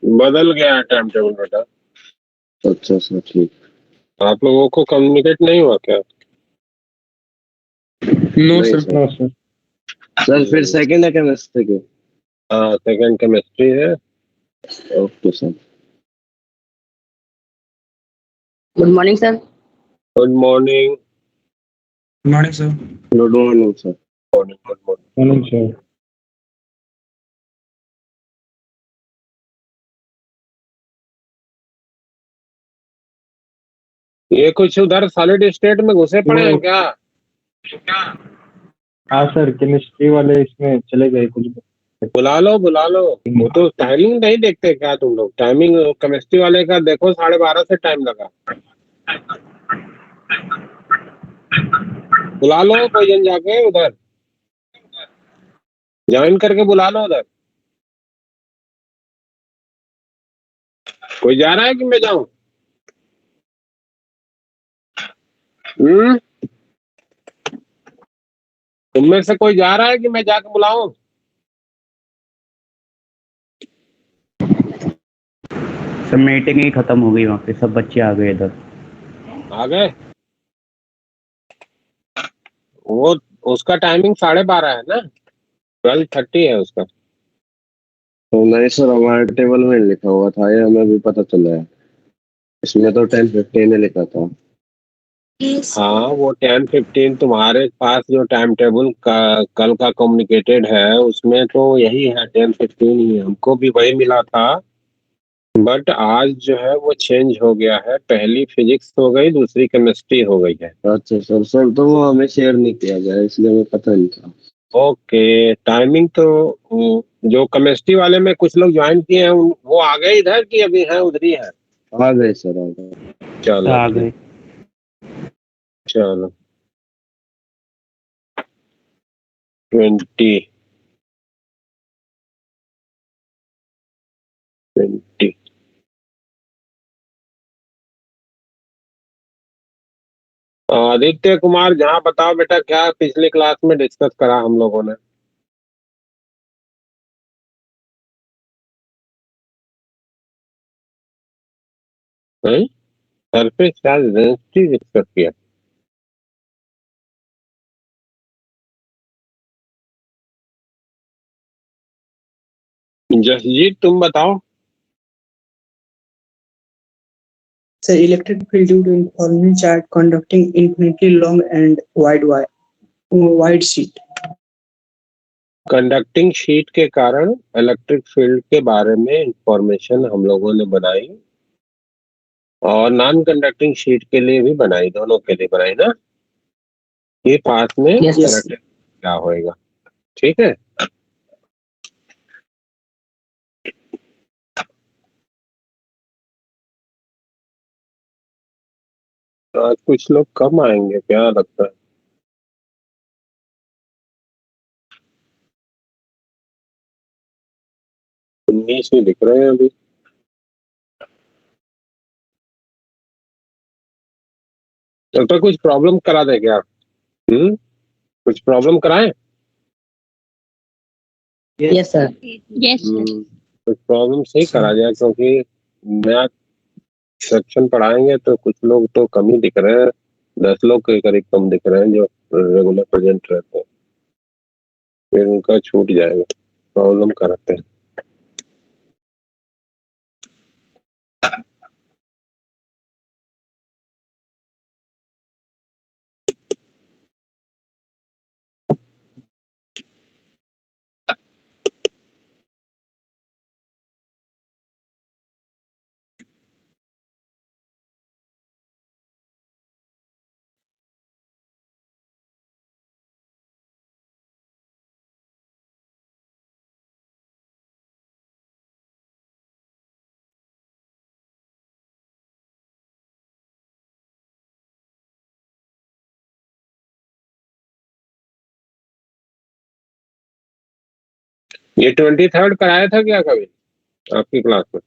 बदल गया है टाइम टेबल बेटा। अच्छा सर ठीक। आप लोगों को कम्युनिकेट नहीं हुआ क्या? नो नहीं sir, sir. No sir. Sir फिर सेकंड है केमिस्ट्री के? हाँ, सेकंड केमिस्ट्री है। Okay sir. Good morning sir. Good morning. Good morning sir. Good morning sir. Morning good morning. Morning sir. ये कुछ उधर सॉलिड स्टेट में घुसे पड़े हैं क्या? हाँ सर, केमिस्ट्री वाले इसमें चले गए कुछ। बुला लो बुला लो। वो तो टाइमिंग नहीं देखते क्या तुम लोग? टाइमिंग केमिस्ट्री वाले का देखो, 12:30 से टाइम लगा। बुला लो कोई जन जाके उधर ज्वाइन करके बुला लो उधर। कोई जा रहा है कि मैं जाऊं? तुम में से कोई जा रहा है कि मैं जाके बुलाऊं? सब मीटिंग ही खत्म हो गई, वहाँ पे सब बच्चे आ गए इधर। आ गए? वो उसका टाइमिंग 12:30 है ना, 12:30 है उसका। तो नहीं सर, हमारे टेबल में लिखा हुआ था, ये हमें भी पता चला है। इसमें तो 10:15 लिखा था। हाँ, वो 10:15 तुम्हारे पास जो टाइम टेबल का कल का कम्युनिकेटेड है उसमें तो यही है, 10:15 ही है। हमको भी वही मिला था, बट आज जो है वो चेंज हो गया है। पहली फिजिक्स हो गई, दूसरी केमिस्ट्री हो गई है। अच्छा सर। सर तो वो हमें शेयर नहीं किया गया, इसलिए हमें पता नहीं था। ओके, टाइमिंग तो जो केमिस्ट्री वाले में कुछ लोग ज्वाइन किए हैं वो आ गए इधर कि अभी हैं उधर ही है? आ गए सर, आ गए। चलो आ गए। चलो 20 20 आदित्य कुमार झा, बताओ बेटा, क्या पिछली क्लास में डिस्कस करा हम लोगों ने? सरफेस चार्ज डेंसिटी डिस्कस किया। जसजीत तुम बताओ। So electric field due to uniformly charged conducting infinitely long and wide sheet. Conducting sheet के कारण इलेक्ट्रिक फील्ड के बारे में इंफॉर्मेशन हम लोगों ने बनाई, और नॉन कंडक्टिंग शीट के लिए भी बनाई, दोनों के लिए बनाई ना। ये पास में Yes, sir. इलेक्ट्रिक क्या होएगा, ठीक है। तो आज कुछ लोग कम आएंगे क्या लगता है? 19 ही दिख रहे हैं अभी। तब तक कुछ प्रॉब्लम करा दे क्या? कुछ प्रॉब्लम कराएं? Yes sir. Yes, sir. कुछ प्रॉब्लम सही करा जाए, क्योंकि मैथ सेक्शन पढ़ाएंगे तो कुछ लोग तो कम ही दिख रहे हैं। 10 लोग के करीब कम दिख रहे हैं जो रेगुलर प्रेजेंट रहते हैं, फिर उनका छूट जाएगा। प्रॉब्लम कराते हैं। ये 23rd कराया था क्या कभी आपकी क्लास में?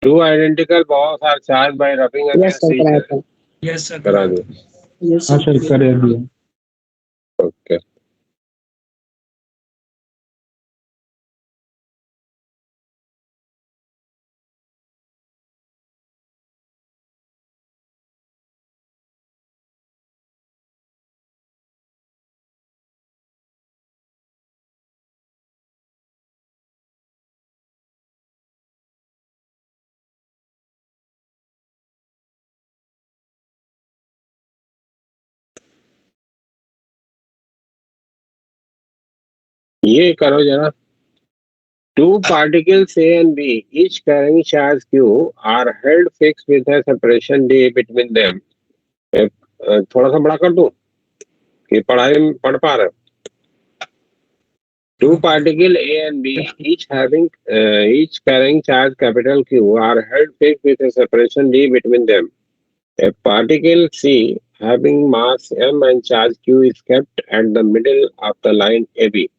Two identical box are charge by rubbing Yes sir. Against each. Yes sir, करा दो। Yes हाँ sir. सर, कर दिया। ओके। ये करो जरा, two particles A and B each carrying charge Q are held fixed with a separation D between them. थोड़ा सा बड़ा कर दूं कि पढ़ाई में पढ़ पा रहे हो? Two particles A and B each carrying charge capital Q are held fixed with a separation D between them. A particle C having mass M and charge Q is kept at the middle of the line AB.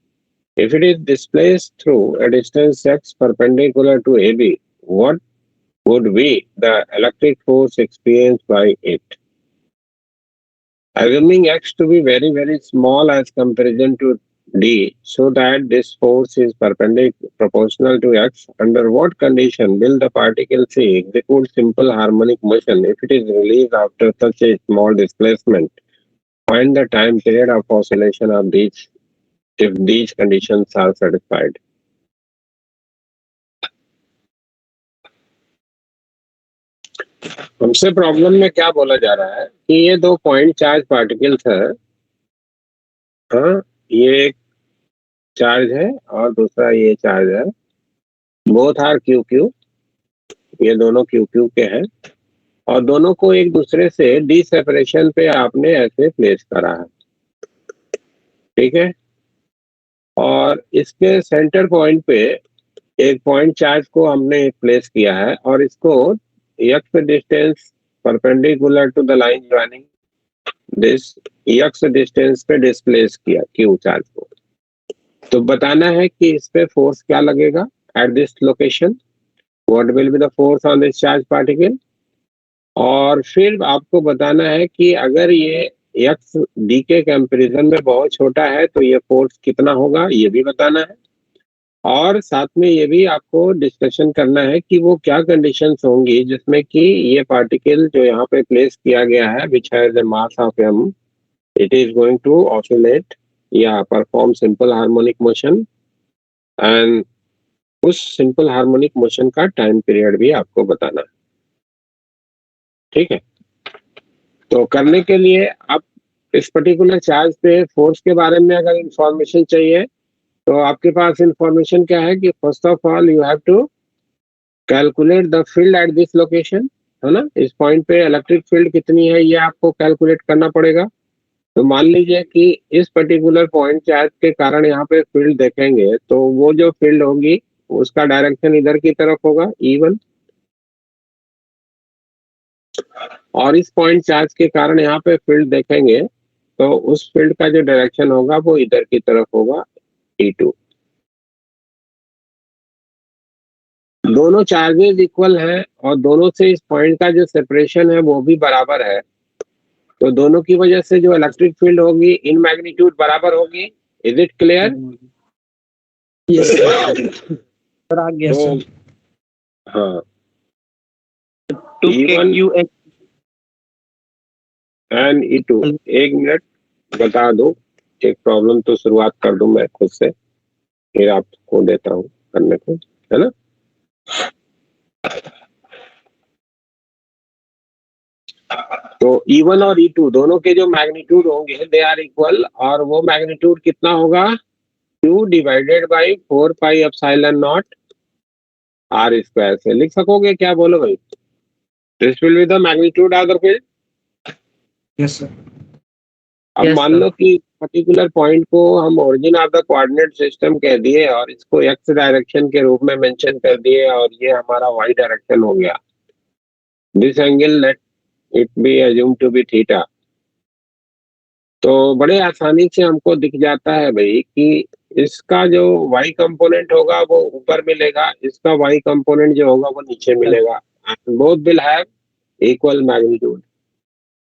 If it is displaced through a distance x perpendicular to AB, what would be the electric force experienced by it? Assuming x to be very, very small as comparison to D, so that this force is proportional to x, under what condition will the particle C execute simple harmonic motion if it is released after such a small displacement? Find the time period of oscillation of these if these conditions are satisfied. हमसे problem में क्या बोला जा रहा है कि ये दो पॉइंट चार्ज पार्टिकल्स है, हाँ, ये एक चार्ज है और दूसरा ये चार्ज है, बोथ आर क्यू क्यू, ये दोनों क्यू क्यू के हैं और दोनों को एक दूसरे से डी सेपरेशन पे आपने ऐसे प्लेस करा है, ठीक है। और इसके सेंटर पॉइंट पे एक पॉइंट चार्ज को हमने प्लेस किया है और इसको x distance perpendicular to the line joining this x distance पे डिस्प्लेस किया q चार्ज को। तो बताना है कि इस पे फोर्स क्या लगेगा eight this location, what will be the force on this charge particle, और फिर आपको बताना है कि अगर ये x d के कंपैरिजन में बहुत छोटा है तो ये फोर्स कितना होगा, ये भी बताना है। और साथ में ये भी आपको डिस्कशन करना है कि वो क्या कंडीशंस होंगी जिसमें कि ये पार्टिकल जो यहाँ पे प्लेस किया गया है which has a mass of m, it is going to oscillate या perform simple harmonic motion, and उस सिंपल हार्मोनिक मोशन का टाइम पीरियड भी आपको बताना है, ठीक है। तो करने के लिए आप इस पर्टिकुलर चार्ज पे फोर्स के बारे में अगर इंफॉर्मेशन चाहिए तो आपके पास इंफॉर्मेशन क्या है कि first of all you have to calculate the field at this location, है ना। इस पॉइंट पे इलेक्ट्रिक फील्ड कितनी है ये आपको कैलकुलेट करना पड़ेगा। तो मान लीजिए कि इस पर्टिकुलर पॉइंट चार्ज के कारण यहाँ पे फील्ड देखेंगे तो वो जो फील्ड होगी उसका डायरेक्शन इधर की तरफ होगा E1, और इस पॉइंट चार्ज के कारण यहाँ पे फील्ड देखेंगे तो उस फील्ड का जो डायरेक्शन होगा वो इधर की तरफ होगा E2। दोनों चार्जेस इक्वल हैं और दोनों से इस पॉइंट का जो सेपरेशन है वो भी बराबर है, तो दोनों की वजह से जो इलेक्ट्रिक फील्ड होगी इन मैग्नीट्यूड बराबर होगी। Is it clear? Yes sir, आ गया सर। हाँ, E1 एंड E2। एक मिनट बता दो, एक प्रॉब्लम तो शुरुआत कर दूं मैं खुद से, फिर आपको देता हूं करने को, है ना। तो E1 और E2 दोनों के जो मैग्नीट्यूड होंगे दे आर इक्वल, और वो मैग्नीट्यूड कितना होगा, Q divided by 4 pi epsilon naught R square से लिख सकोगे क्या, बोलो भाई। This will be the magnitude of the field. Yes sir. अब Yes, मान sir. लो कि पर्टिकुलर पॉइंट को हम origin of the coordinate system कह दिए और इसको एक्स डायरेक्शन के रूप में मेंशन कर दिए और ये हमारा वाई डायरेक्शन हो गया। This angle let it be assume to be theta. तो बड़े आसानी से हमको दिख जाता है भाई कि इसका जो y कंपोनेंट होगा वो ऊपर मिलेगा, इसका y कंपोनेंट जो होगा वो नीचे मिलेगा, both will have equal magnitude.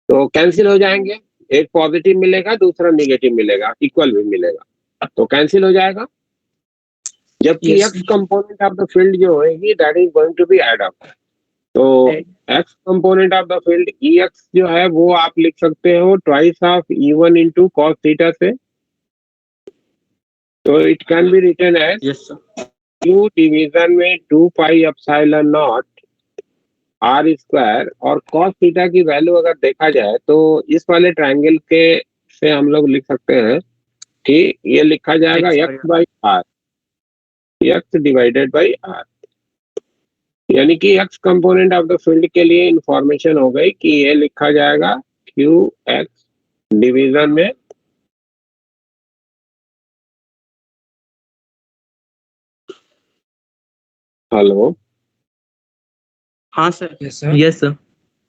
तो कैंसिल हो जाएंगे, एक पॉजिटिव मिलेगा दूसरा नेगेटिव मिलेगा, इक्वल भी मिलेगा, तो कैंसिल हो जाएगा। जबकि Yes. x component of the field जो होगी that is going to be add up. तो x component of the field Ex जो है वो आप लिख सकते हो twice of E1 into cos theta से। तो it can be written as yes sir. Q division में 2 pi epsilon naught R square, और कॉस थीटा की वैल्यू अगर देखा जाए तो इस वाले ट्रायंगल के से हम लोग लिख सकते हैं कि ये लिखा जाएगा X X by R, X divided by R, यानी कि X component of the field के लिए इंफॉर्मेशन हो गई कि ये लिखा जाएगा क्यू एक्स डिवीजन में हेलो हाँ sir. Yes, sir. Yes sir.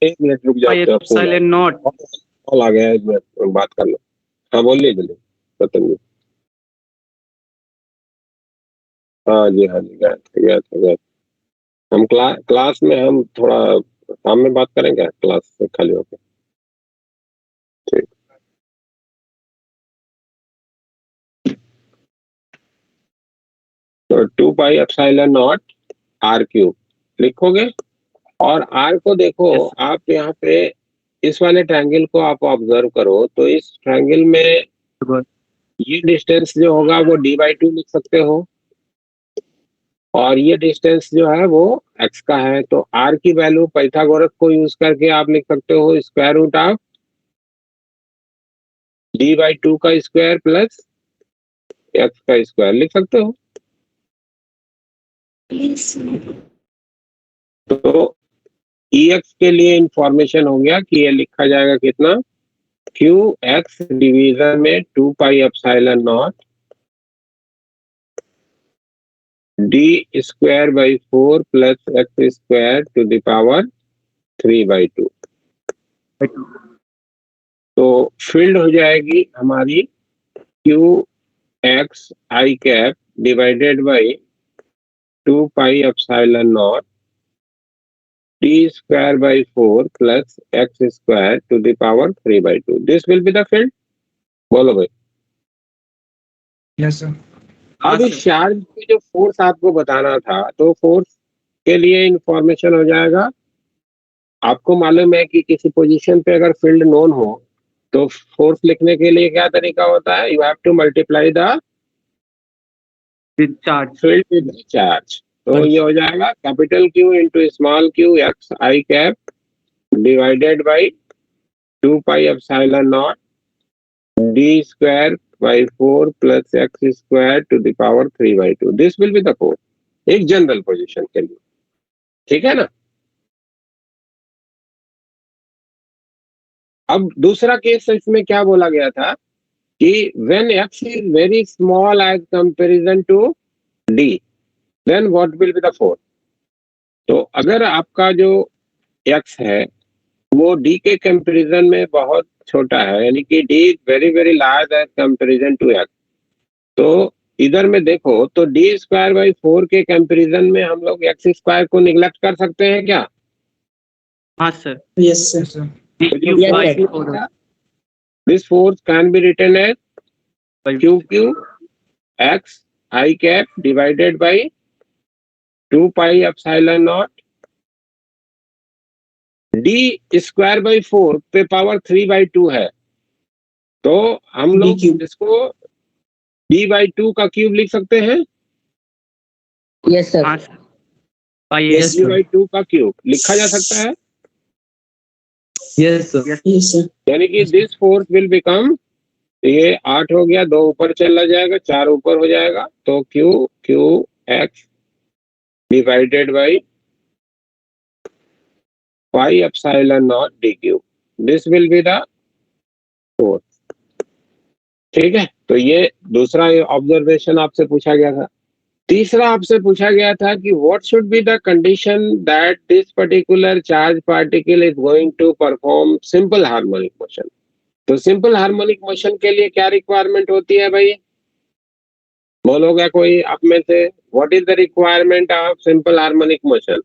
एक मिनट रुक By जाओ, epsilon naught. कॉल आ गया है, एक मिनट बात कर लो। हाँ बोलिए जल्दी रतन जी। हाँ जी हाँ जी, गया था। हम क्लास में हम थोड़ा शाम में बात करेंगे, क्लास से खाली होकर। ठीक, तो 2 pi epsilon naught R cube लिखोगे, और आर को देखो Yes. आप यहाँ पे इस वाले ट्रायंगल को आप ऑब्जर्व करो, तो इस ट्रायंगल में ये डिस्टेंस जो होगा वो d/2 लिख सकते हो, और ये डिस्टेंस जो है वो x का है। तो r की वैल्यू पाइथागोरस को यूज करके आप लिख सकते हो स्क्वायर रूट ऑफ d/2 का स्क्वायर प्लस x का स्क्वायर लिख सकते हो। तो ex के लिए इंफॉर्मेशन हो गया कि ये लिखा जाएगा कितना, क्यू एक्स डिवीजन में 2 pi epsilon naught D square by 4 plus X square to the power 3/2। तो फील्ड हो जाएगी हमारी Q X I cap divided by 2 pi epsilon naught D square by 4 plus X square to the power 3/2। This will be the field. बोलो भाई। Yes, sir. अब इस charge की जो फोर्स आपको बताना था, तो फोर्स के लिए इंफॉर्मेशन हो जाएगा, आपको मालूम है कि किसी पोजीशन पे अगर फील्ड नोन हो तो फोर्स लिखने के लिए क्या तरीका होता है, you have to multiply the Charge. Field with the charge. तो ये हो जाएगा capital Q into small Q X I cap divided by 2 pi epsilon naught D square by 4 plus X square to the power 3/2। This will be the force, एक general position के लिए। ठीक है ना। अब दूसरा केस इसमें क्या बोला गया था कि when x is very small as comparison to d, then what will be the force? तो अगर आपका जो x है वो d के कंपैरिजन में बहुत छोटा है, यानी कि d is very very large as comparison to x, तो इधर में देखो तो d स्क्वायर बाई 4 के कंपैरिजन में हम लोग x स्क्वायर को निगलेक्ट कर सकते हैं क्या? हाँ sir. Yes, sir. Yes, sir. तो जो Yes, force sir. मिलेगा, this force can be written as QQ x I cap divided by 2 pi epsilon naught d square by 4 पे पावर 3/2 है, तो हम लोग cube. इसको d/2 का क्यूब लिख सकते हैं। Yes, sir. हाँ sir. By Yes, sir. d/2 का क्यूब लिखा जा सकता है, यस सर. Yes, sir. यानी कि दिस फोर्स विल बिकम, ये 8 हो गया, 2 ऊपर चला जाएगा, 4 ऊपर हो जाएगा, तो Q X divided by pi epsilon naught D cube, this will be the force. ठीक है, तो ये दूसरा ऑब्जर्वेशन आपसे पूछा गया था। तीसरा आपसे पूछा गया था कि what should be the condition that this particular charge particle is going to perform simple harmonic motion. तो सिंपल हार्मोनिक मोशन के लिए क्या रिक्वायरमेंट होती है भाई, बोलोगे कोई आप में से? What is the requirement of simple harmonic motion?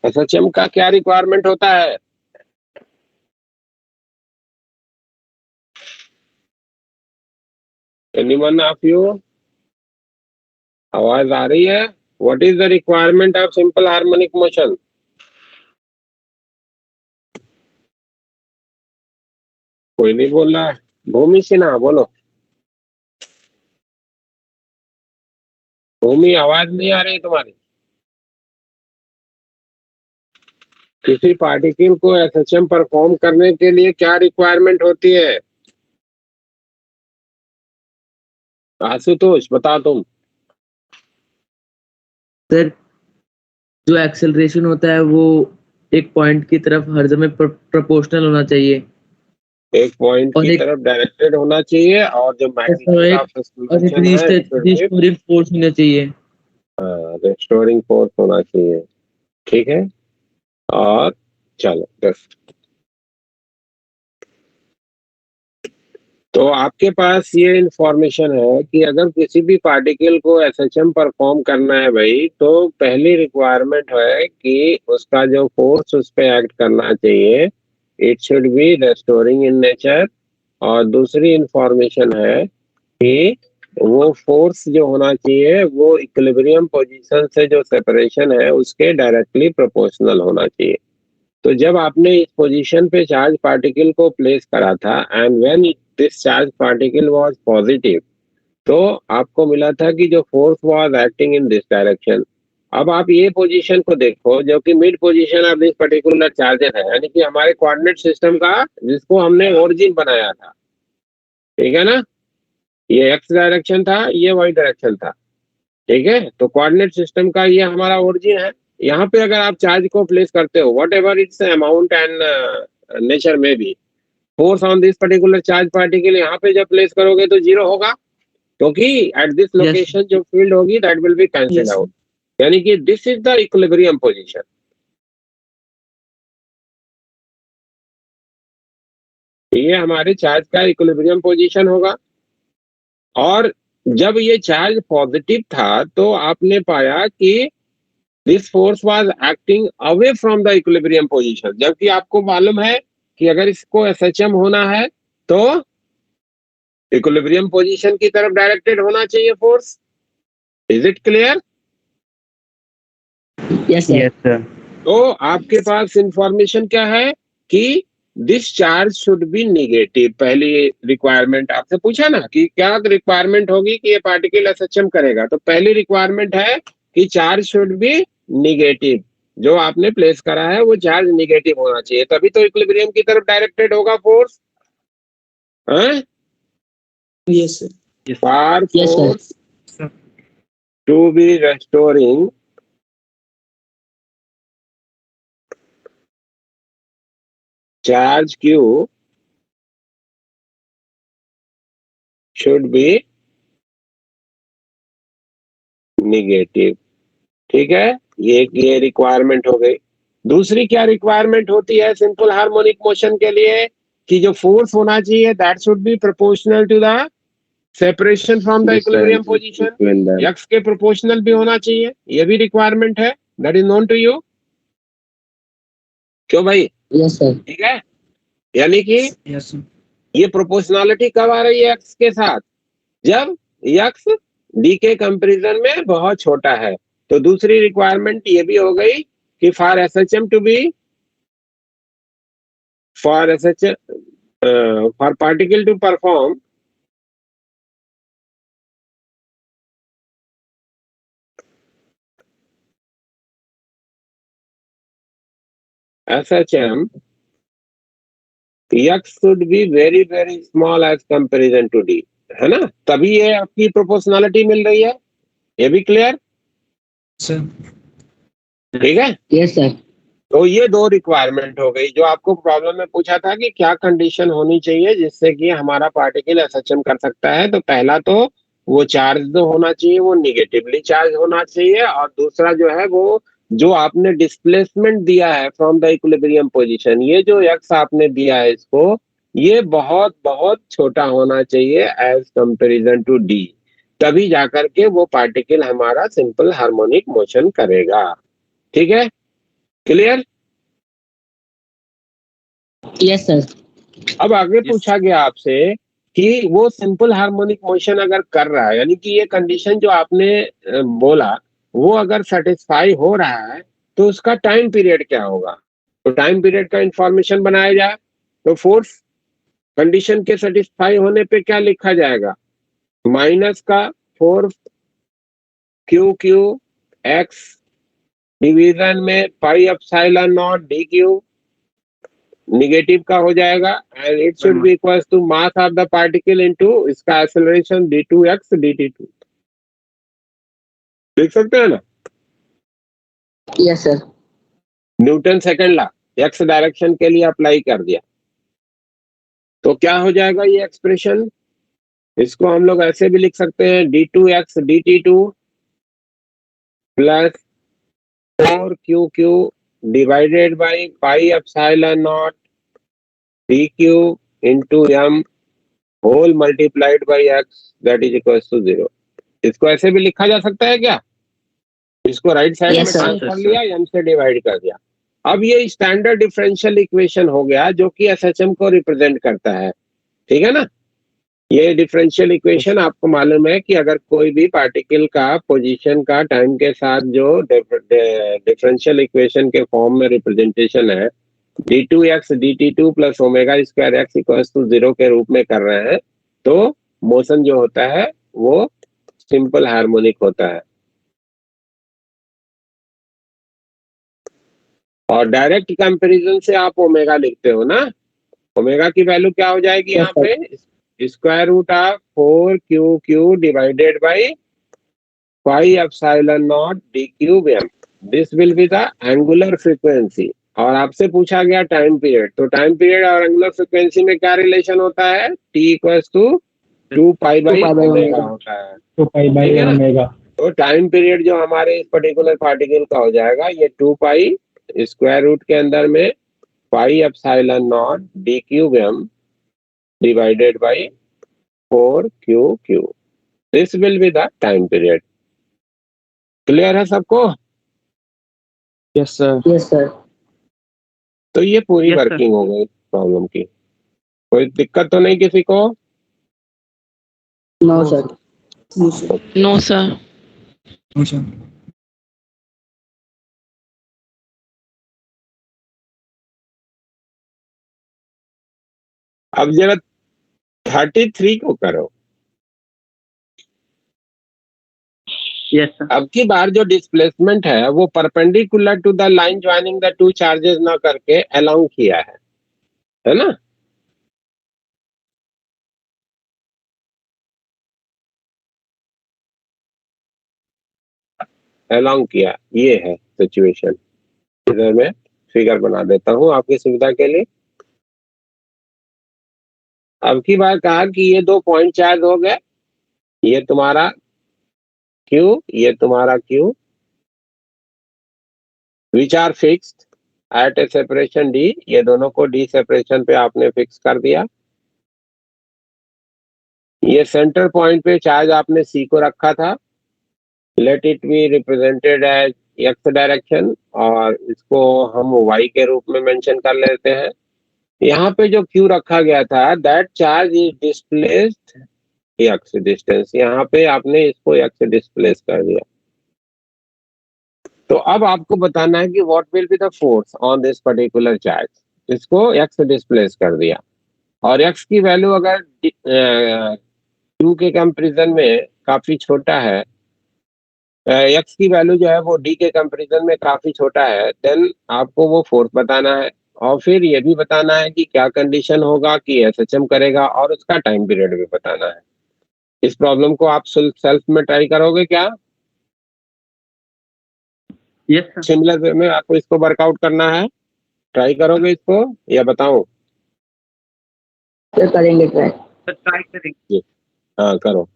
SHM का क्या रिक्वायरमेंट होता है? Anyone of you? आवाज आ रही है? What is the requirement of simple harmonic motion? कोई नहीं बोल रहा है। भूमि सिन्हा बोलो। भूमि आवाज नहीं आ रही तुम्हारी। किसी पार्टिकल को एसएचएम परफॉर्म करने के लिए क्या रिक्वायरमेंट होती है? आशुतोष बता तुम। सर जो एक्सेलरेशन होता है वो एक पॉइंट की तरफ हर समय प्रोपोर्शनल होना चाहिए एक पॉइंट और की एक तरफ डायरेक्टेड होना चाहिए और जो मैग्नीट्यूड ऑफ और एक एक्सेलरेशन है रिस्टोरिंग फोर्स होना चाहिए। रिस्टोरिंग फोर्स होना चाहिए। ठीक है, और चलो बस। तो आपके पास ये इंफॉर्मेशन है कि अगर किसी भी पार्टिकल को एसएचएम परफॉर्म करना है भाई, तो पहली रिक्वायरमेंट है कि उसका जो फोर्स उस पे एक्ट करना चाहिए, it should B restoring in nature. और दूसरी इंफॉर्मेशन है कि वो फोर्स जो होना चाहिए वो इक्विलिब्रियम पोजीशन से जो सेपरेशन है उसके डायरेक्टली प्रोपोर्शनल होना चाहिए। तो जब आपने इस पोजीशन पे चार्ज पार्टिकल को प्लेस करा था and when this charge particle was positive, तो आपको मिला था कि जो force was acting in this direction. अब आप ये पोजीशन को देखो जो कि mid position of this particular charges है, यानी कि हमारे कोऑर्डिनेट सिस्टम का जिसको हमने ओरिजिन बनाया था। ठीक है ना, ये एक्स डायरेक्शन था, ये वाई डायरेक्शन था। ठीक है, तो कोऑर्डिनेट सिस्टम का ये हमारा ओरिजिन है। यहाँ पे अगर आप चार्ज को प्लेस करते हो what ever its amount and nature में भी, force on this particular charge particle यहाँ पे जब प्लेस करोगे तो जीरो होगा, क्योंकि एट दिस लोकेशन जो फील्ड होगी that will be cancel out. यानी कि this is the equilibrium position. ये हमारे चार्ज का इक्विलिब्रियम पोजीशन होगा। और जब ये चार्ज पॉजिटिव था तो आपने पाया कि this force was acting away from the equilibrium position, जबकि आपको मालूम है कि अगर इसको एसएचएम होना है तो इक्विलिब्रियम पोजीशन की तरफ डायरेक्टेड होना चाहिए force. Is it clear? Yes, sir. Yes sir. तो आपके पास इंफॉर्मेशन क्या है कि this charge should be negative. पहली रिक्वायरमेंट आपसे पूछा ना कि क्या रिक्वायरमेंट होगी कि ये पार्टिकल एसएचएम करेगा, तो पहली रिक्वायरमेंट है कि चार्ज शुड बी निगेटिव। जो आपने प्लेस करा है वो चार्ज निगेटिव होना चाहिए, तभी तो इक्विलिब्रियम की तरफ डायरेक्टेड होगा force. Yes, sir. For Yes, sir. Force to be restoring charge q should be negative। ठीक है, ये रिक्वायरमेंट हो गई। दूसरी क्या रिक्वायरमेंट होती है सिंपल हार्मोनिक मोशन के लिए कि जो फोर्स होना चाहिए that should be proportional to the separation from the equilibrium position. X के प्रोपोर्शनल भी होना चाहिए, ये भी रिक्वायरमेंट है। That is known to you. क्यों भाई? Yes, sir. ठीक है, यानी कि ये प्रोपोर्शनलिटी कब आ रही है एक्स के साथ? जब एक्स डी के कंपैरिजन में बहुत छोटा है। तो दूसरी रिक्वायरमेंट ये भी हो गई कि for SHM to be for SHM for particle to perform SHM X should be very very small as comparison to D, है ना, तभी ये आपकी प्रोपोर्शनलिटी मिल रही है। ये भी क्लियर? ठीक है, Yes, sir. तो ये दो रिक्वायरमेंट हो गई जो आपको प्रॉब्लम में पूछा था कि क्या कंडीशन होनी चाहिए जिससे कि हमारा पार्टिकल एसएचएम कर सकता है। तो पहला तो वो चार्ज जो होना चाहिए वो निगेटिवली चार्ज होना चाहिए, और दूसरा जो है वो जो आपने डिस्प्लेसमेंट दिया है फ्रॉम द इक्विलिब्रियम पोजीशन, ये जो एक्स आपने दिया है इसको, ये बहुत बहुत छोटा होना चाहिए एज कंपेरिजन टू डी, तभी जाकर के वो पार्टिकल हमारा सिंपल हार्मोनिक मोशन करेगा। ठीक है, क्लियर? Yes, sir. अब आगे पूछा गया आपसे कि वो सिंपल हार्मोनिक मोशन अगर कर रहा है, यानी कि ये कंडीशन जो आपने बोला वो अगर सेटिस्फाई हो रहा है तो उसका टाइम पीरियड क्या होगा। तो टाइम पीरियड का इंफॉर्मेशन बनाया जाए तो फोर्स कंडीशन के सेटिस्फाई होने पे क्या लिखा जाएगा? माइनस का 4 क्यू क्यू एक्स डिवीजन में pi epsilon naught D cube negative का हो जाएगा and it should be equals to mass of the particle into इसका एक्सेलरेशन d2x dt2। देख सकते हैं ना, Yes, sir. Newton second law X direction के लिए अप्लाई कर दिया तो क्या हो जाएगा ये एक्सप्रेशन। इसको हम लोग ऐसे भी लिख सकते हैं d2x dt2 plus 4q divided by pi epsilon naught d cube into m whole multiplied by x that is equal to 0। इसको ऐसे भी लिखा जा सकता है क्या, इसको राइट साइड Yes, में sir. ट्रांसफर लिया m से डिवाइड कर दिया। अब ये स्टैंडर्ड डिफरेंशियल इक्वेशन हो गया जो कि एसएचएम को रिप्रेजेंट करता है, ठीक है ना। ये डिफरेंशियल इक्वेशन आपको मालूम है कि अगर कोई भी पार्टिकल का पोजीशन का टाइम के साथ जो डिफरेंशियल इक्वेशन के फॉर्म में रिप्रेजेंटेशन है d2x dt2 plus omega square x equals to 0 के रूप में कर रहे हैं तो मोशन जो होता है वो सिंपल हार्मोनिक होता है। और डायरेक्ट कंपैरिजन से आप ओमेगा लिखते हो ना, ओमेगा की वैल्यू क्या हो जाएगी यहाँ पे square root of 4q divided by pi epsilon naught d cube m। This will be the angular frequency. और आपसे पूछा गया टाइम पीरियड, तो टाइम पीरियड और एंगुलर फ्रीक्वेंसी में क्या रिलेशन होता है, t equals to 2 pi by omega होता है, 2 पाई बाई ठीक है ना? ओमेगा। तो टाइम पीरियड जो हमारे इस पर्टिकुलर पार्टिकल का हो जाएगा ये 2 पाई स्क्वायर रूट के अंदर में pi epsilon naught d cube m divided by 4q। This will be the time period. Clear है सबको? Yes sir. Yes, sir. तो ये पूरी Yes, sir. वर्किंग हो गई प्रॉब्लम की। कोई दिक्कत तो नहीं किसी को? No, sir. No, sir. अब जरा 33 को करो। Yes, sir. अब की बार जो डिस्प्लेसमेंट है वो perpendicular to the line joining the two charges ना करके अलोंग किया है ना। अलोंग किया, ये है सिचुएशन। इधर मैं फिगर बना देता हूं आपकी सुविधा के लिए। अब की बार कहा कि ये दो पॉइंट चार्ज हो गए, ये तुम्हारा Q, ये तुम्हारा Q, which are fixed at a separation D। ये दोनों को D सेपरेशन पे आपने फिक्स कर दिया। ये सेंटर पॉइंट पे चार्ज आपने C को रखा था, let it be represented as x direction और इसको हम y के रूप में मेंशन कर लेते हैं। यहाँ पे जो Q रखा गया था that charge is displaced x distance, यहाँ पे आपने इसको x डिस्प्लेस कर दिया। तो अब आपको बताना है कि what will be the force on this particular charge. इसको x डिस्प्लेस कर दिया और x की वैल्यू अगर Q के कंपैरिजन में काफी छोटा है, x की वैल्यू जो है वो d के कंपैरिजन में काफी छोटा है, देन आपको वो फोर्स बताना है और फिर ये भी बताना है कि क्या कंडीशन होगा कि एसएचएम करेगा और उसका टाइम पीरियड भी बताना है। इस प्रॉब्लम को आप सेल्फ में ट्राई करोगे क्या? Yes, sir. सिमिलर वे में आपको इसको वर्कआउट करना है, ट्राई करोगे इसको या बताऊं? Sir, करेंगे try. Sir, try करेंगे। हाँ करो।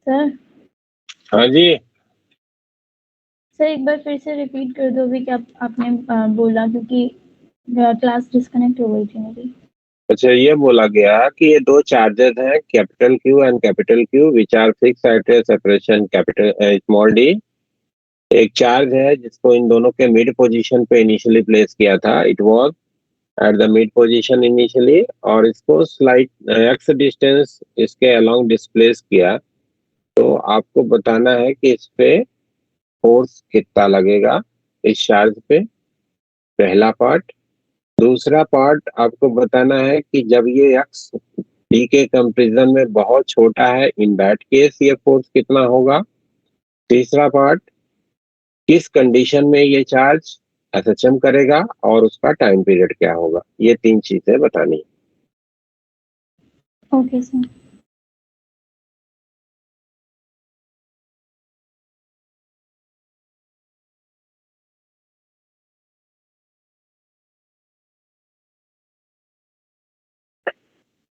सर हाँ जी, सर एक बार फिर से रिपीट कर दो अभी क्या आपने बोला, क्योंकि क्लास डिस्कनेक्ट हो गई थी मेरी। अच्छा ये बोला गया कि ये दो चार्जेस हैं, capital Q and capital Q, which are fix at separation capital small D. एक चार्ज है जिसको इन दोनों के मिड पोजीशन पे इनिशियली प्लेस किया था, it was at the mid position initially, और इसको स्लाइट एक्स डिस्टेंस इसके अलोंग डिस्प्लेस किया। तो आपको बताना है कि इस पे फोर्स कितना लगेगा इस चार्ज पे, पहला पार्ट। दूसरा पार्ट आपको बताना है कि जब ये एक्स डी के कंपेरिजन में बहुत छोटा है, इन दैट केस ये फोर्स कितना होगा। तीसरा पार्ट, किस कंडीशन में ये चार्ज एसएचएम करेगा और उसका टाइम पीरियड क्या होगा। ये तीन चीजें बतानी। Okay sir.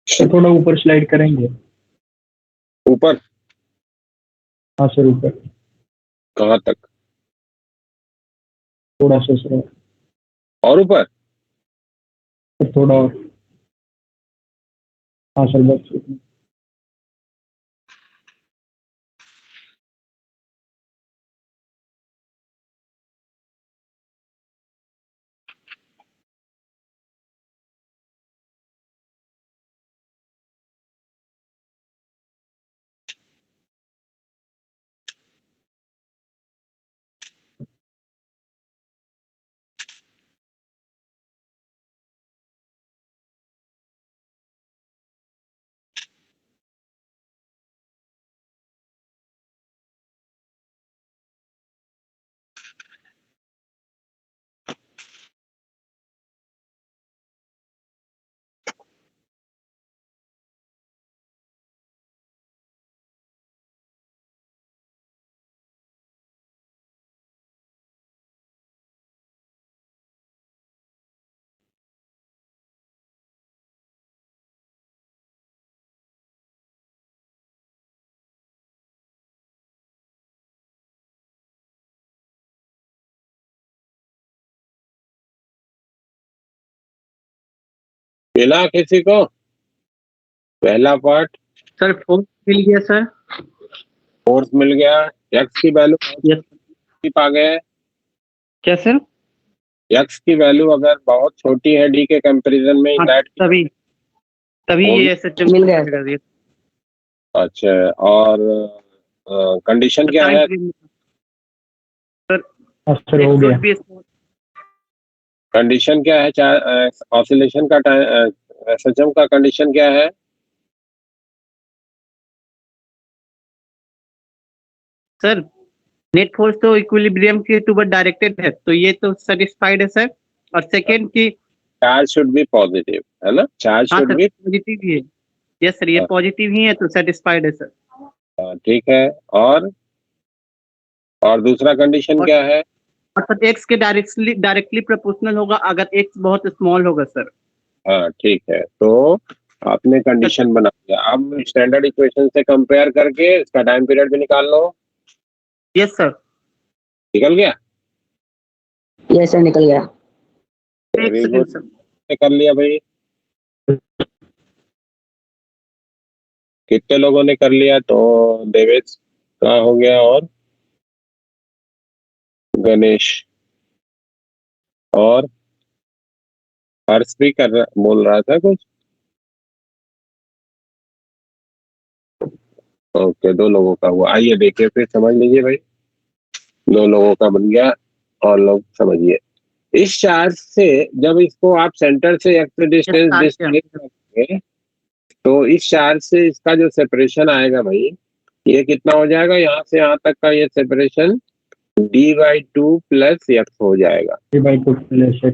सर थोड़ा ऊपर स्लाइड करेंगे। ऊपर हाँ सर ऊपर कहाँ तक? थोड़ा सा सर, और ऊपर? थोड़ा और। हाँ सर बस इतना। मिला किसी को पहला पार्ट? सर फोर्स मिल गया सर। फोर्स मिल गया। एक्स की वैल्यू यस। पा गए। क्या सर? एक्स की वैल्यू अगर बहुत छोटी है डी के कंपैरिजन में, हाँ, दैट तभी तभी वो ये भी- एसएचएम मिल गया कर दिया। अच्छा, और कंडीशन क्या है? हाँ सर हो गया। कंडीशन क्या है ऑसिलेशन का टाइम एसएचएम का कंडीशन क्या है? सर नेट फोर्स तो इक्विलिब्रियम के टूवर्ड डायरेक्टेड है, तो ये तो सेटिस्फाइड है सर। और सेकेंड की चार्ज शुड बी पॉजिटिव, है ना? चार्ज हाँ शुड सर बी पॉजिटिव ही है। यस सर, ये हाँ। पॉजिटिव ही है तो सेटिस्फाइड है सर। ठीक है। और दूसरा कंडीशन और क्या है? और सर एक्स के डायरेक्टली प्रोपोर्शनल होगा अगर एक्स बहुत स्मॉल होगा सर। हाँ ठीक है, तो आपने कंडीशन बना दिया। अब स्टैंडर्ड इक्वेशन से कंपेयर करके इसका टाइम पीरियड भी निकाल लो। Yes sir. निकल गया? यस सर निकल गया। एक वेरी सेकेंड गुड, सर। कर लिया भाई। कितने लोगों ने कर लिया? तो देवेश का हो गया, और गणेश, और हर्ष भी बोल रहा था कुछ। ओके, 2 लोगों का हुआ। आइए देखिए, फिर समझ लीजिए भाई। 2 लोगों का बन गया, और लोग समझिए। इस चार्ज से जब इसको आप सेंटर से एक्स डिस्टेंस डिस्प्लेस करेंगे, तो इस चार्ज से इसका जो सेपरेशन आएगा भाई, ये कितना हो जाएगा? यहाँ से यहाँ तक का ये सेपरेशन d/2 प्लस एक्स हो जाएगा। d/2 प्लस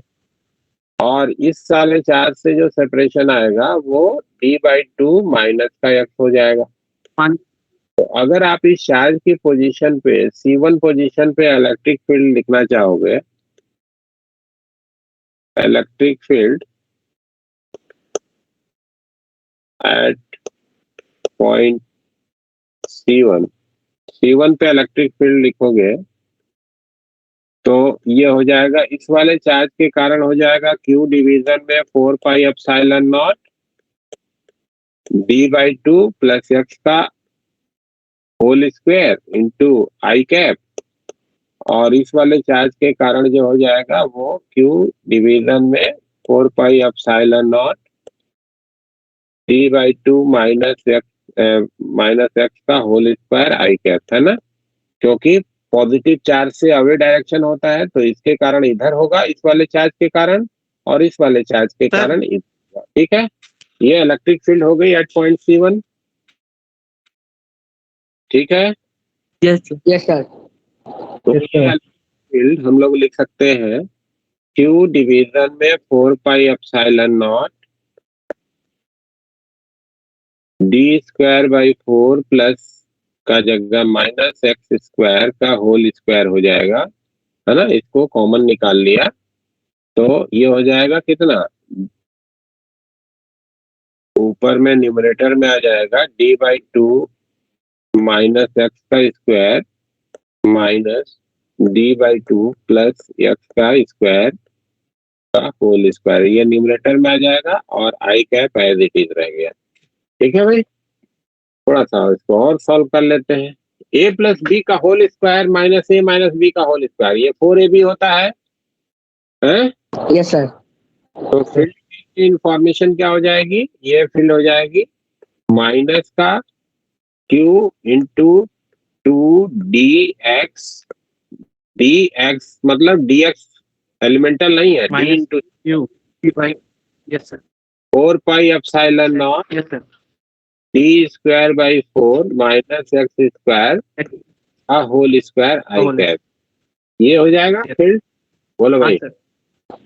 और इस वाले चार्ज से जो सेपरेशन आएगा वो d/2 माइनस का एक्स हो जाएगा। तो अगर आप इस चार्ज की पोजीशन पे C1 पोजीशन पे इलेक्ट्रिक फील्ड लिखना चाहोगे, electric field at point C1 पे इलेक्ट्रिक फील्ड लिखोगे तो ये हो जाएगा, इस वाले चार्ज के कारण हो जाएगा Q डिवीजन में 4 pi epsilon not D/2 plus x का होल स्क्वायर इंटू आई कैप, और इस वाले चार्ज के कारण जो हो जाएगा वो Q डिवीजन में 4 pi epsilon not D/2 minus X का होल स्क्वायर आई कैप, है ना, क्योंकि पॉजिटिव चार्ज से अवे डायरेक्शन होता है तो इसके कारण इधर होगा, इस वाले चार्ज के कारण, और इस वाले चार्ज के कारण इधर होगा। ठीक है, ये इलेक्ट्रिक फील्ड हो गई एट पॉइंट C1। ठीक है, यस यस सर। तो ये फील्ड हम लोग लिख सकते हैं Q डिवीजन में 4 pi epsilon not D² plus का जगह माइनस एक्स स्क्वायर का होल स्क्वायर हो जाएगा, है ना, इसको कॉमन निकाल लिया तो ये हो जाएगा कितना, ऊपर में न्यूमरेटर में आ जाएगा D/2 माइनस एक्स का square minus D/2 plus X का स्क्वायर का होल स्क्वायर, ये न्यूमरेटर में आ जाएगा और आई कैप एज इट इज रह गया। ठीक है भाई, थोड़ा सा इसको और सॉल्व कर लेते हैं। a प्लस बी का whole square minus a minus B का होल स्क्वायर, ये 4ab होता है? Yes sir. तो फील्ड की इंफॉर्मेशन क्या हो जाएगी, ये फील्ड हो जाएगी माइनस का q इंटू 2dx, dx मतलब dx एलिमेंटल नहीं है, d into Q yes sir 4 pi epsilon not yes sir D²/4 minus x square का होल स्क्वायर आई कैप, ये हो जाएगा फील्ड। बोलो भाई,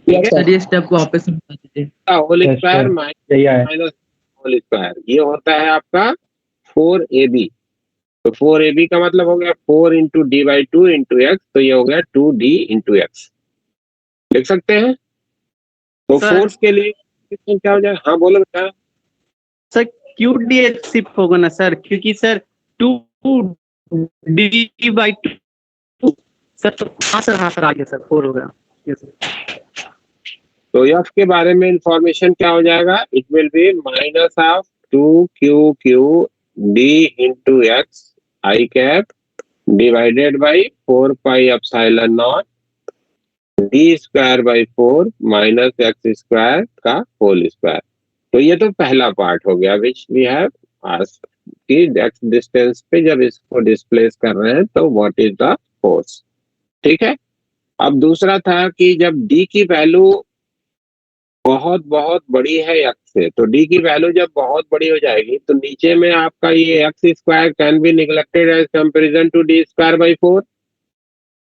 यस सर। ये स्टेप वापस समझा दीजिए। Whole square minus whole square, ये होता है आपका 4ab। तो 4ab का मतलब हो गया 4 इंटू D/2 इंटू एक्स, तो ये हो गया 2D इंटू एक्स, लिख सकते हैं। तो सर। फोर्स के लिए क्या हो जाएगा, हाँ बोलो बेटा। सर QDH शिफ्ट होगा ना सर, क्योंकि सर 2D/2 सर, तो हाँ सर आ गया सर, 4 हो गया। Yes sir. तो एफ के बारे में इंफॉर्मेशन क्या हो जाएगा, it will be minus of 2QD into X I cap divided by 4 pi epsilon not D²/4 minus x square का होल स्क्वायर। तो ये तो पहला पार्ट हो गया विच वी हैव आस्क्ड कि एक्स डिस्टेंस पे जब इसको डिस्प्लेस कर रहे हैं तो व्हाट इज द फोर्स। ठीक है, अब दूसरा था कि जब D की वैल्यू बहुत बहुत बड़ी है एक्स से, तो D की वैल्यू जब बहुत बड़ी हो जाएगी तो नीचे में आपका ये X square can be neglected as comparison to D²/4,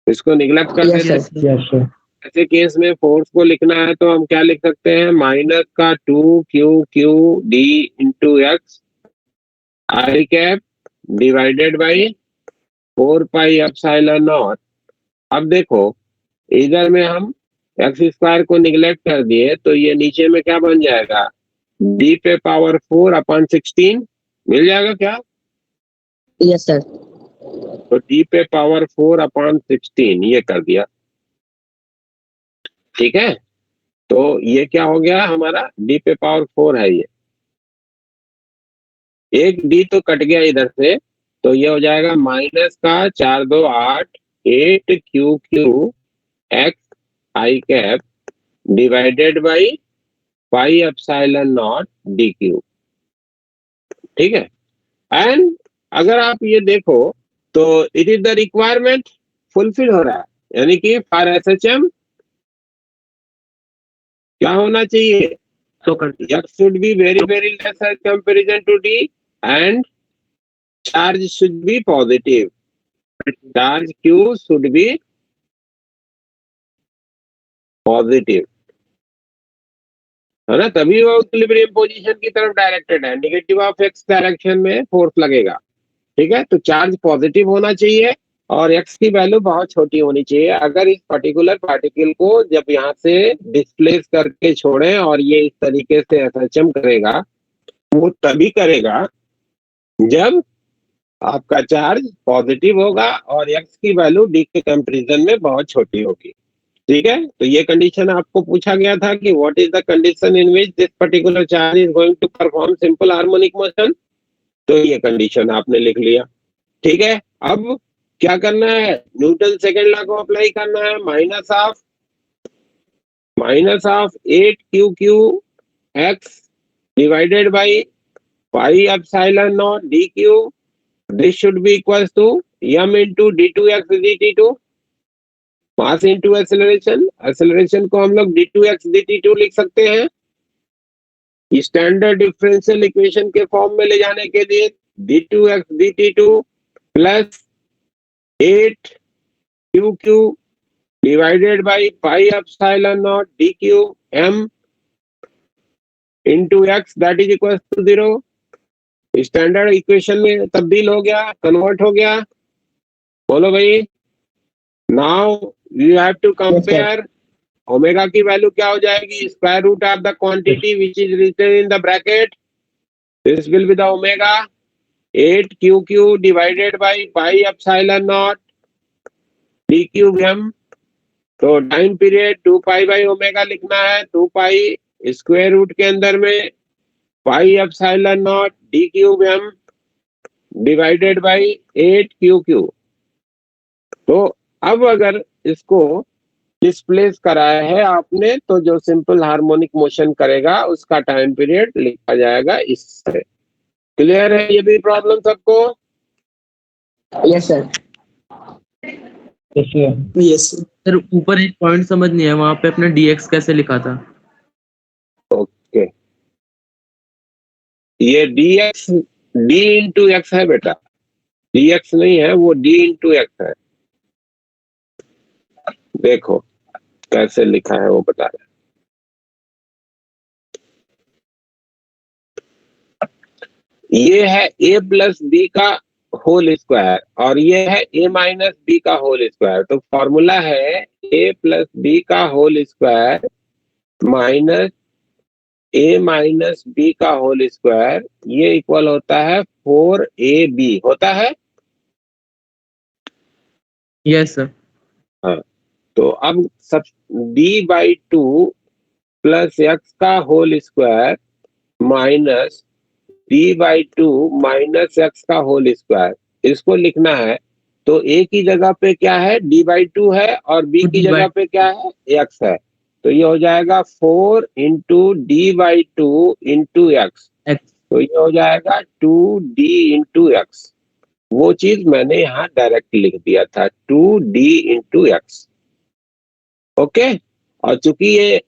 इसको निगलेक्ट कर देना। ऐसे केस में फोर्स को लिखना है तो हम क्या लिख सकते हैं, माइनस का 2QD into X I cap divided by 4 pi epsilon not. अब देखो इधर में हम एक्स स्क्वायर को निगलेक्ट कर दिए तो ये नीचे में क्या बन जाएगा, D पे पावर 4/16 मिल जाएगा क्या? Yes sir. तो D पे पावर 4/16 ये कर दिया। ठीक है, तो ये क्या हो गया हमारा, D पे पावर 4 है, ये एक D तो कट गया इधर से, तो ये हो जाएगा माइनस का 4 2 8 8QQ x I cap divided by pi epsilon not DQ। ठीक है, एंड अगर आप ये देखो तो it is the requirement fulfil हो रहा है, यानी कि फॉर SHM क्या होना चाहिए, तो कर X should be very very less as comparison to D and charge should be positive, charge Q should be positive, है ना, तभी वो इक्विलिब्रियम पोजीशन की तरफ डायरेक्टेड है, नेगेटिव ऑफ एक्स डायरेक्शन में फोर्स लगेगा। ठीक है, तो चार्ज पॉजिटिव होना चाहिए और एक्स की वैल्यू बहुत छोटी होनी चाहिए। अगर इस पर्टिकुलर पार्टिकल को जब यहाँ से डिस्प्लेस करके छोड़ें और ये इस तरीके से SHM करेगा, वो तभी करेगा जब आपका चार्ज पॉजिटिव होगा और x की वैल्यू d के कंपैरिजन में बहुत छोटी होगी। ठीक है, तो ये कंडीशन आपको पूछा गया था कि what is the condition in which this particular charge is going to perform simple harmonic motion, तो ये कंडीशन आपने लिख लिया। ठीक है, अब क्या करना है, न्यूटन सेकंड लॉ को अप्लाई करना है। Minus of 8 Q Q X divided by pi epsilon naught D Q, this should be equals to m into d2x dt2, mass into acceleration. Acceleration को हम लोग d2x dt2 लिख सकते हैं। Standard differential equation के form में ले जाने के लिए d2x dt2 plus 8 Q Q divided by pi epsilon naught D Q m into x that is equal to 0। Standard equation में तब्दील हो गया, कन्वर्ट हो गया। बोलो भाई, now you have to compare. Omega की वैल्यू क्या हो जाएगी, square root of the quantity which is written in the bracket, this will be the omega 8 Q Q divided by pi epsilon naught D cube m। तो time period 2 pi by omega लिखना है, 2 pi square root के अंदर में pi epsilon naught D cube m divided by 8 Q Q. तो अब अगर इसको डिस्प्लेस कराया है आपने, तो जो सिंपल हार्मोनिक मोशन करेगा उसका टाइम पीरियड लिखा जाएगा इससे। क्लियर है ये भी प्रॉब्लम सबको? Yes sir. Yes sir. Sir ऊपर एक पॉइंट समझ नहीं है, वहां पे अपने dx कैसे लिखा था? ओके, ये dx d इंटू एक्स है बेटा, dx नहीं है, वो d इंटू एक्स है। देखो कैसे लिखा है वो बता रहे। ये है a प्लस बी का होल स्क्वायर और ये है a माइनस बी का होल स्क्वायर। तो फॉर्मूला है a प्लस बी का whole square minus a minus B का होल स्क्वायर, ये इक्वल होता है 4ab होता है। Yes sir. हाँ, तो अब सब d/2 प्लस एक्स का whole square minus d/2 minus X का होल स्क्वायर, इसको लिखना है। तो a की जगह पे क्या है, d/2 है और b की जगह पे क्या है, x है। तो ये हो जाएगा 4 इंटू d/2 इंटू एक्स, तो ये हो जाएगा 2d इंटू एक्स। वो चीज मैंने यहाँ डायरेक्ट लिख दिया था, 2d इंटू एक्स। ओके, और चूंकि ये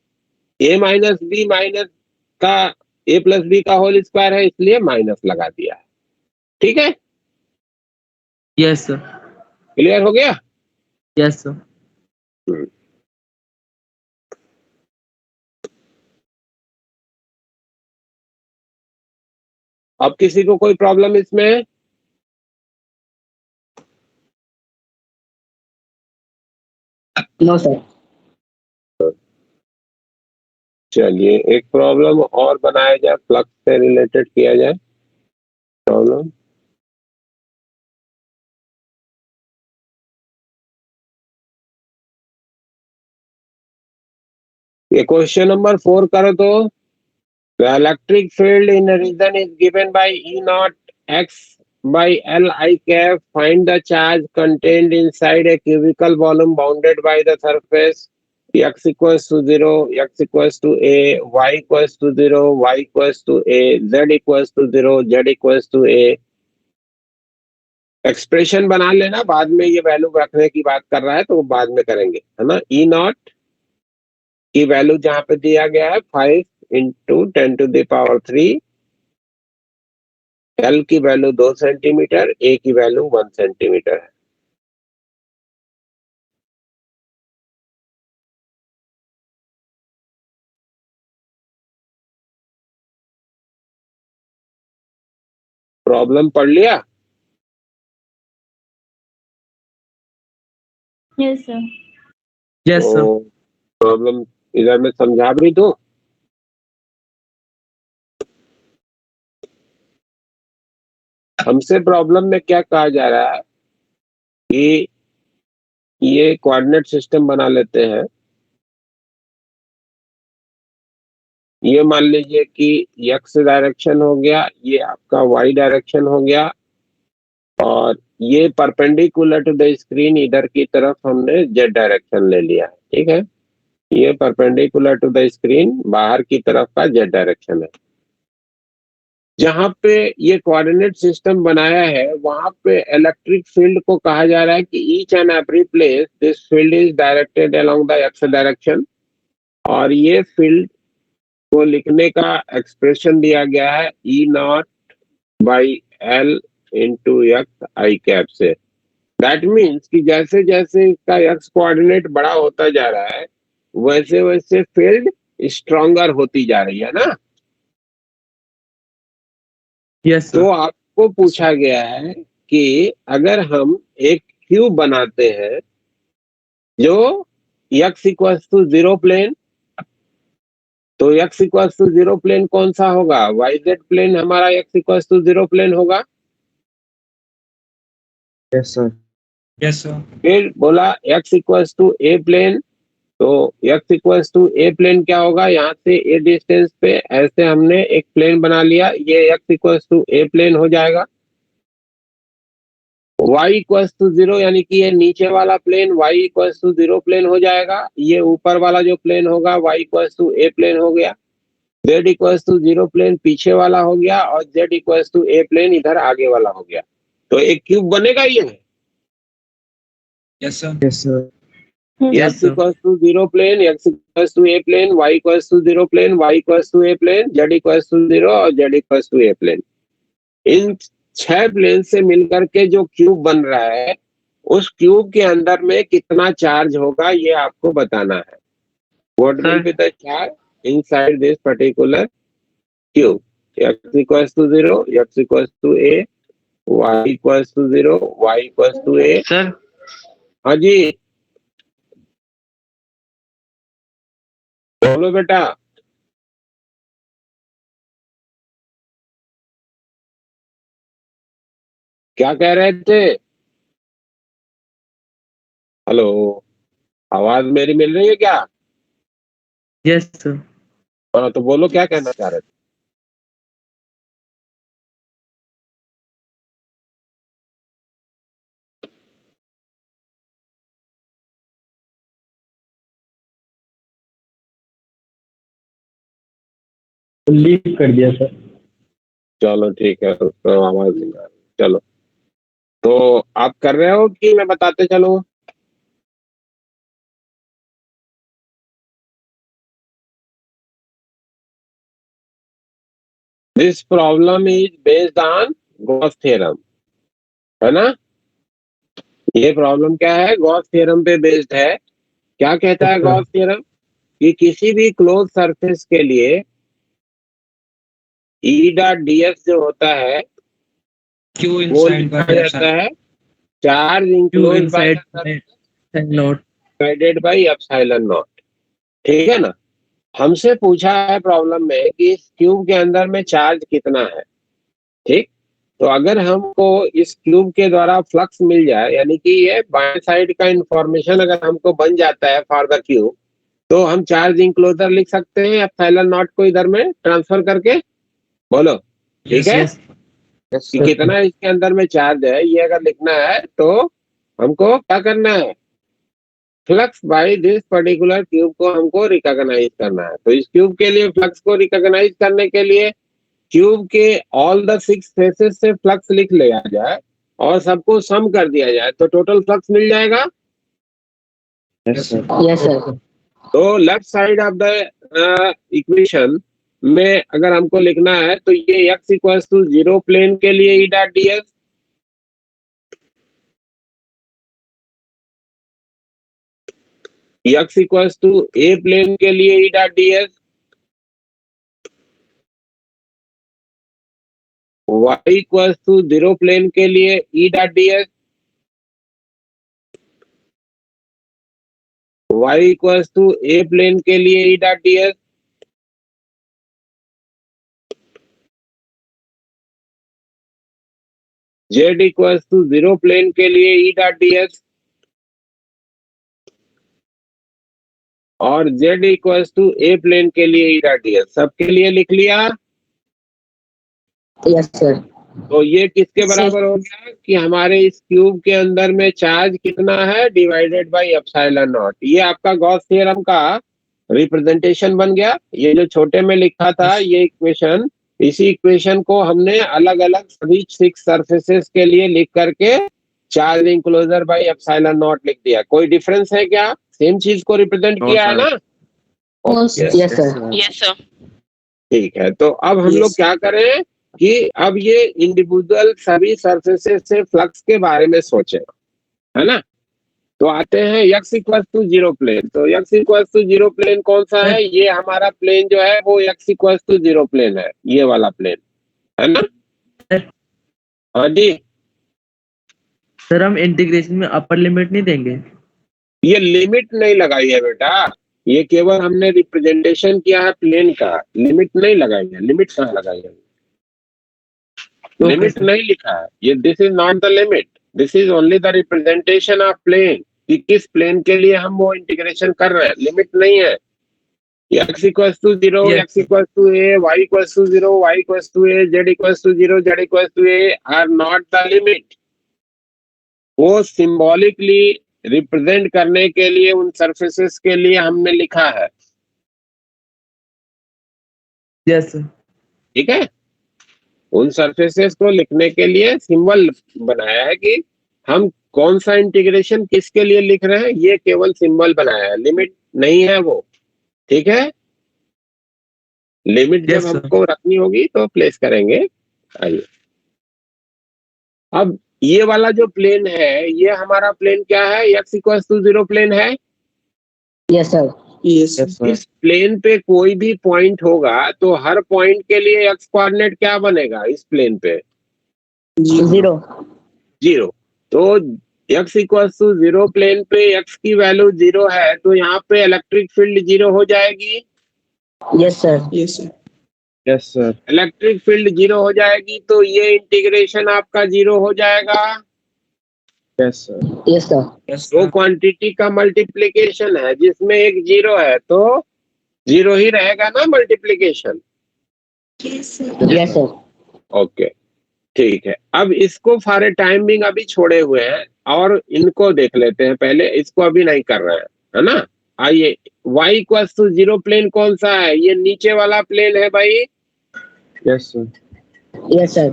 a माइनस बी माइनस का a प्लस बी का होल स्क्वायर है, इसलिए माइनस लगा दिया है। ठीक है, यस सर। क्लियर हो गया? Yes sir. अब किसी को कोई प्रॉब्लम इसमें? No sir. चलिए एक प्रॉब्लम और बनाया जाए, फ्लक्स से रिलेटेड किया जाए प्रॉब्लम। ये क्वेश्चन नंबर 4 करो तो। The electric field in a region is given by E naught x by L I cap. Find the charge contained inside a cubical volume bounded by the surface x equals to 0, x equals to a, y equals to 0, y equals to a, z equals to 0, z equals to a। Expression बना लेना, बाद में ये value रखने की बात कर रहा है तो वो बाद में करेंगे, है ना। ई नॉट की वैल्यू जहां पे दिया गया है 5 इंटू 10⁻³ एल की वैल्यू 2 सेंटीमीटर, ए की वैल्यू 1 सेंटीमीटर है। प्रॉब्लम पढ़ लिया? Yes sir. Yes sir. Problem इधर में समझा भी दूं? हमसे प्रॉब्लम में क्या कहा जा रहा है कि ये कोऑर्डिनेट सिस्टम बना लेते हैं। ये मान लीजिए कि एक्स डायरेक्शन हो गया, ये आपका वाई डायरेक्शन हो गया, और ये परपेंडिकुलर टू द स्क्रीन इधर की तरफ हमने जेड डायरेक्शन ले लिया है। ठीक है, ये परपेंडिकुलर टू द स्क्रीन बाहर की तरफ का जेड डायरेक्शन है। जहां पे ये कोऑर्डिनेट सिस्टम बनाया है वहां पे इलेक्ट्रिक फील्ड को कहा जा रहा है कि each and every place this field is directed along the x direction, और ये फील्ड को लिखने का एक्सप्रेशन दिया गया है E naught by L into X I cap से। दैट मीन्स कि जैसे जैसे इसका एक्स कोऑर्डिनेट बड़ा होता जा रहा है वैसे वैसे फील्ड स्ट्रॉन्गर होती जा रही है ना। यस तो आपको पूछा गया है कि अगर हम एक क्यूब बनाते हैं जो x इक्वल्स टू 0 प्लेन, तो x इक्वल्स टू 0 प्लेन कौन सा होगा? yz प्लेन हमारा x इक्वल्स टू 0 प्लेन होगा। Yes sir. Yes sir. फिर बोला x equals to a plane, तो x equals to a plane क्या होगा? यहाँ से a डिस्टेंस पे ऐसे हमने एक प्लेन बना लिया, ये x equals to a plane हो जाएगा। y इक्वल्स टू 0 यानी कि ये नीचे वाला plane y equals to 0 plane हो जाएगा। ये ऊपर वाला जो प्लेन होगा y equals to a plane हो गया। z इक्वल्स टू 0 प्लेन पीछे वाला हो गया, और z equals to a plane इधर आगे वाला हो गया। तो एक क्यूब बनेगा ये। Yes sir. Yes sir. x equals to 0 plane, x equals to a plane, y equals to 0 plane, y equals to a plane, z equals to 0 और z equals to a plane. इन 6 plane से मिलकर के जो cube बन रहा है उस क्यूब के अंदर में कितना चार्ज होगा ये आपको बताना है। What will be the charge inside this particular cube? x equals to 0, x equals to a, y equals to 0, y equals to a। Sir हाँ जी बोलो बेटा। क्या कह रहे थे? हेलो, आवाज मेरी मिल रही है क्या? Yes sir. हाँ तो बोलो क्या कहना चाह रहे थे? लीव कर दिया सर। चलो ठीक है, तो आवाज नहीं आ रही। चलो, तो आप कर रहे हो कि मैं बताते चलूं? This problem is based on Gauss theorem, है ना? ये प्रॉब्लम क्या है? गॉस थ्योरम पे बेस्ड है। क्या कहता है गॉस थ्योरम? कि किसी भी क्लोज सरफेस के लिए ई डॉट ds जो होता है क्यू वो इनसाइड लिखा जाता है charge Q enclose by inside naught divided by epsilon naught. ठीक है ना? हमसे पूछा है प्रॉब्लम में कि इस क्यूब के अंदर में चार्ज कितना है। ठीक, तो अगर हमको इस क्यूब के द्वारा फ्लक्स मिल जाए, यानी कि ये बाएं साइड का इंफॉर्मेशन अगर हमको बन जाता है फॉर द क्यूब, तो हम चार्ज इंक्लोजर लिख सकते हैं एप्सिलॉन नॉट को इधर में ट्रांसफर करके। बोलो ठीक है कि कितना इसके अंदर में चार्ज है ये अगर लिखना है तो हमको क्या करना है? Flux by this particular cube को हमको रिकॉग्नाइज करना है। तो इस क्यूब के लिए फ्लक्स को रिकॉग्नाइज करने के लिए क्यूब के ऑल द 6 फेसेस से फ्लक्स लिख लिया जाए और सबको सम कर दिया जाए तो टोटल फ्लक्स मिल जाएगा। Yes sir. Yes, sir. तो left side of the equation में अगर हमको लिखना है तो ये x इक्वल्स टू 0 प्लेन के लिए E dot ds, x equals to a plane के लिए E dot ds, y equals to 0 plane के लिए E dot ds, y equals to a plane के लिए E dot ds, z equals to 0 plane के लिए E डॉट ds और z equals to a plane के लिए E डॉट ds, सबके लिए लिख लिया। Yes, sir. तो ये किसके बराबर हो गया कि हमारे इस क्यूब के अंदर में चार्ज कितना है डिवाइडेड बाय एप्सिलॉन नॉट। ये आपका गॉस थ्योरम का रिप्रेजेंटेशन बन गया। ये जो छोटे में लिखा था ये इक्वेशन, इसी इक्वेशन को हमने अलग अलग सभी 6 सरफेसेस के लिए लिख करके charge enclosure bye epsilon not लिख दिया। कोई डिफरेंस है क्या? सेम चीज को रिप्रेजेंट किया है ना? Yes, sir. Yes, sir. ठीक है, तो अब हम लोग क्या करें कि अब ये इंडिविजुअल सभी सरफेसेस से फ्लक्स के बारे में सोचें, है ना? तो आते हैं x इक्वल टू 0 प्लेन। तो x इक्वल टू 0 प्लेन कौन सा है? ये हमारा प्लेन जो है वो x इक्वल टू 0 प्लेन है, ये वाला प्लेन, है ना? हाँ जी, सर हम इंटीग्रेशन में अपर लिमिट नहीं देंगे? ये लिमिट नहीं लगाई है बेटा, ये केवल हमने रिप्रेजेंटेशन किया है प्लेन का, लिमिट नहीं लगाई है। लिमिट कहाँ लगाई है? लिमिट नहीं लिखा है ये। This is not the limit, this is only the representation of plane कि किस प्लेन के लिए हम वो इंटीग्रेशन कर रहे हैं। लिमिट नहीं है। x equal to 0, x equal to a, y equal to 0, y equal to a, z equal to 0, z equal to a are not the limit. वो सिंबॉलिकली रिप्रेजेंट करने के लिए उन सरफेसेस के लिए हमने लिखा है। Yes sir. ठीक है, उन सरफेसेस को लिखने के लिए सिंबल बनाया है कि हम कौन सा इंटीग्रेशन किसके लिए लिख रहे हैं, ये केवल सिंबल बनाया है, लिमिट नहीं है वो। ठीक है, लिमिट जब हमको रखनी होगी तो प्लेस करेंगे। आइए, अब ये वाला जो प्लेन है ये हमारा प्लेन क्या है? x इक्वल टू 0 प्लेन है। Yes, sir. Yes. इस प्लेन पे कोई भी पॉइंट होगा तो हर पॉइंट के लिए x कोऑर्डिनेट क्या बनेगा इस प्लेन पे? 0. 0। तो x इक्वल टू 0 प्लेन पे x की वैल्यू 0 है तो यहाँ पे इलेक्ट्रिक फील्ड 0 हो जाएगी। Yes, sir. Yes, sir. Yes sir. Electric field 0 हो जाएगी तो ये इंटीग्रेशन आपका 0 हो जाएगा। Yes sir. Yes, sir. दो क्वांटिटी का मल्टीप्लिकेशन है जिसमें एक 0 है तो 0 ही रहेगा ना मल्टीप्लिकेशन। Yes, sir. ओके, ठीक है। अब इसको सारे टाइमिंग अभी छोड़े हुए हैं और इनको देख लेते हैं पहले, इसको अभी नहीं कर रहे हैं, है ना? आइए, y इक्वल टू 0 प्लेन कौन सा है? ये नीचे वाला प्लेन है भाई। Yes sir. Yes, sir.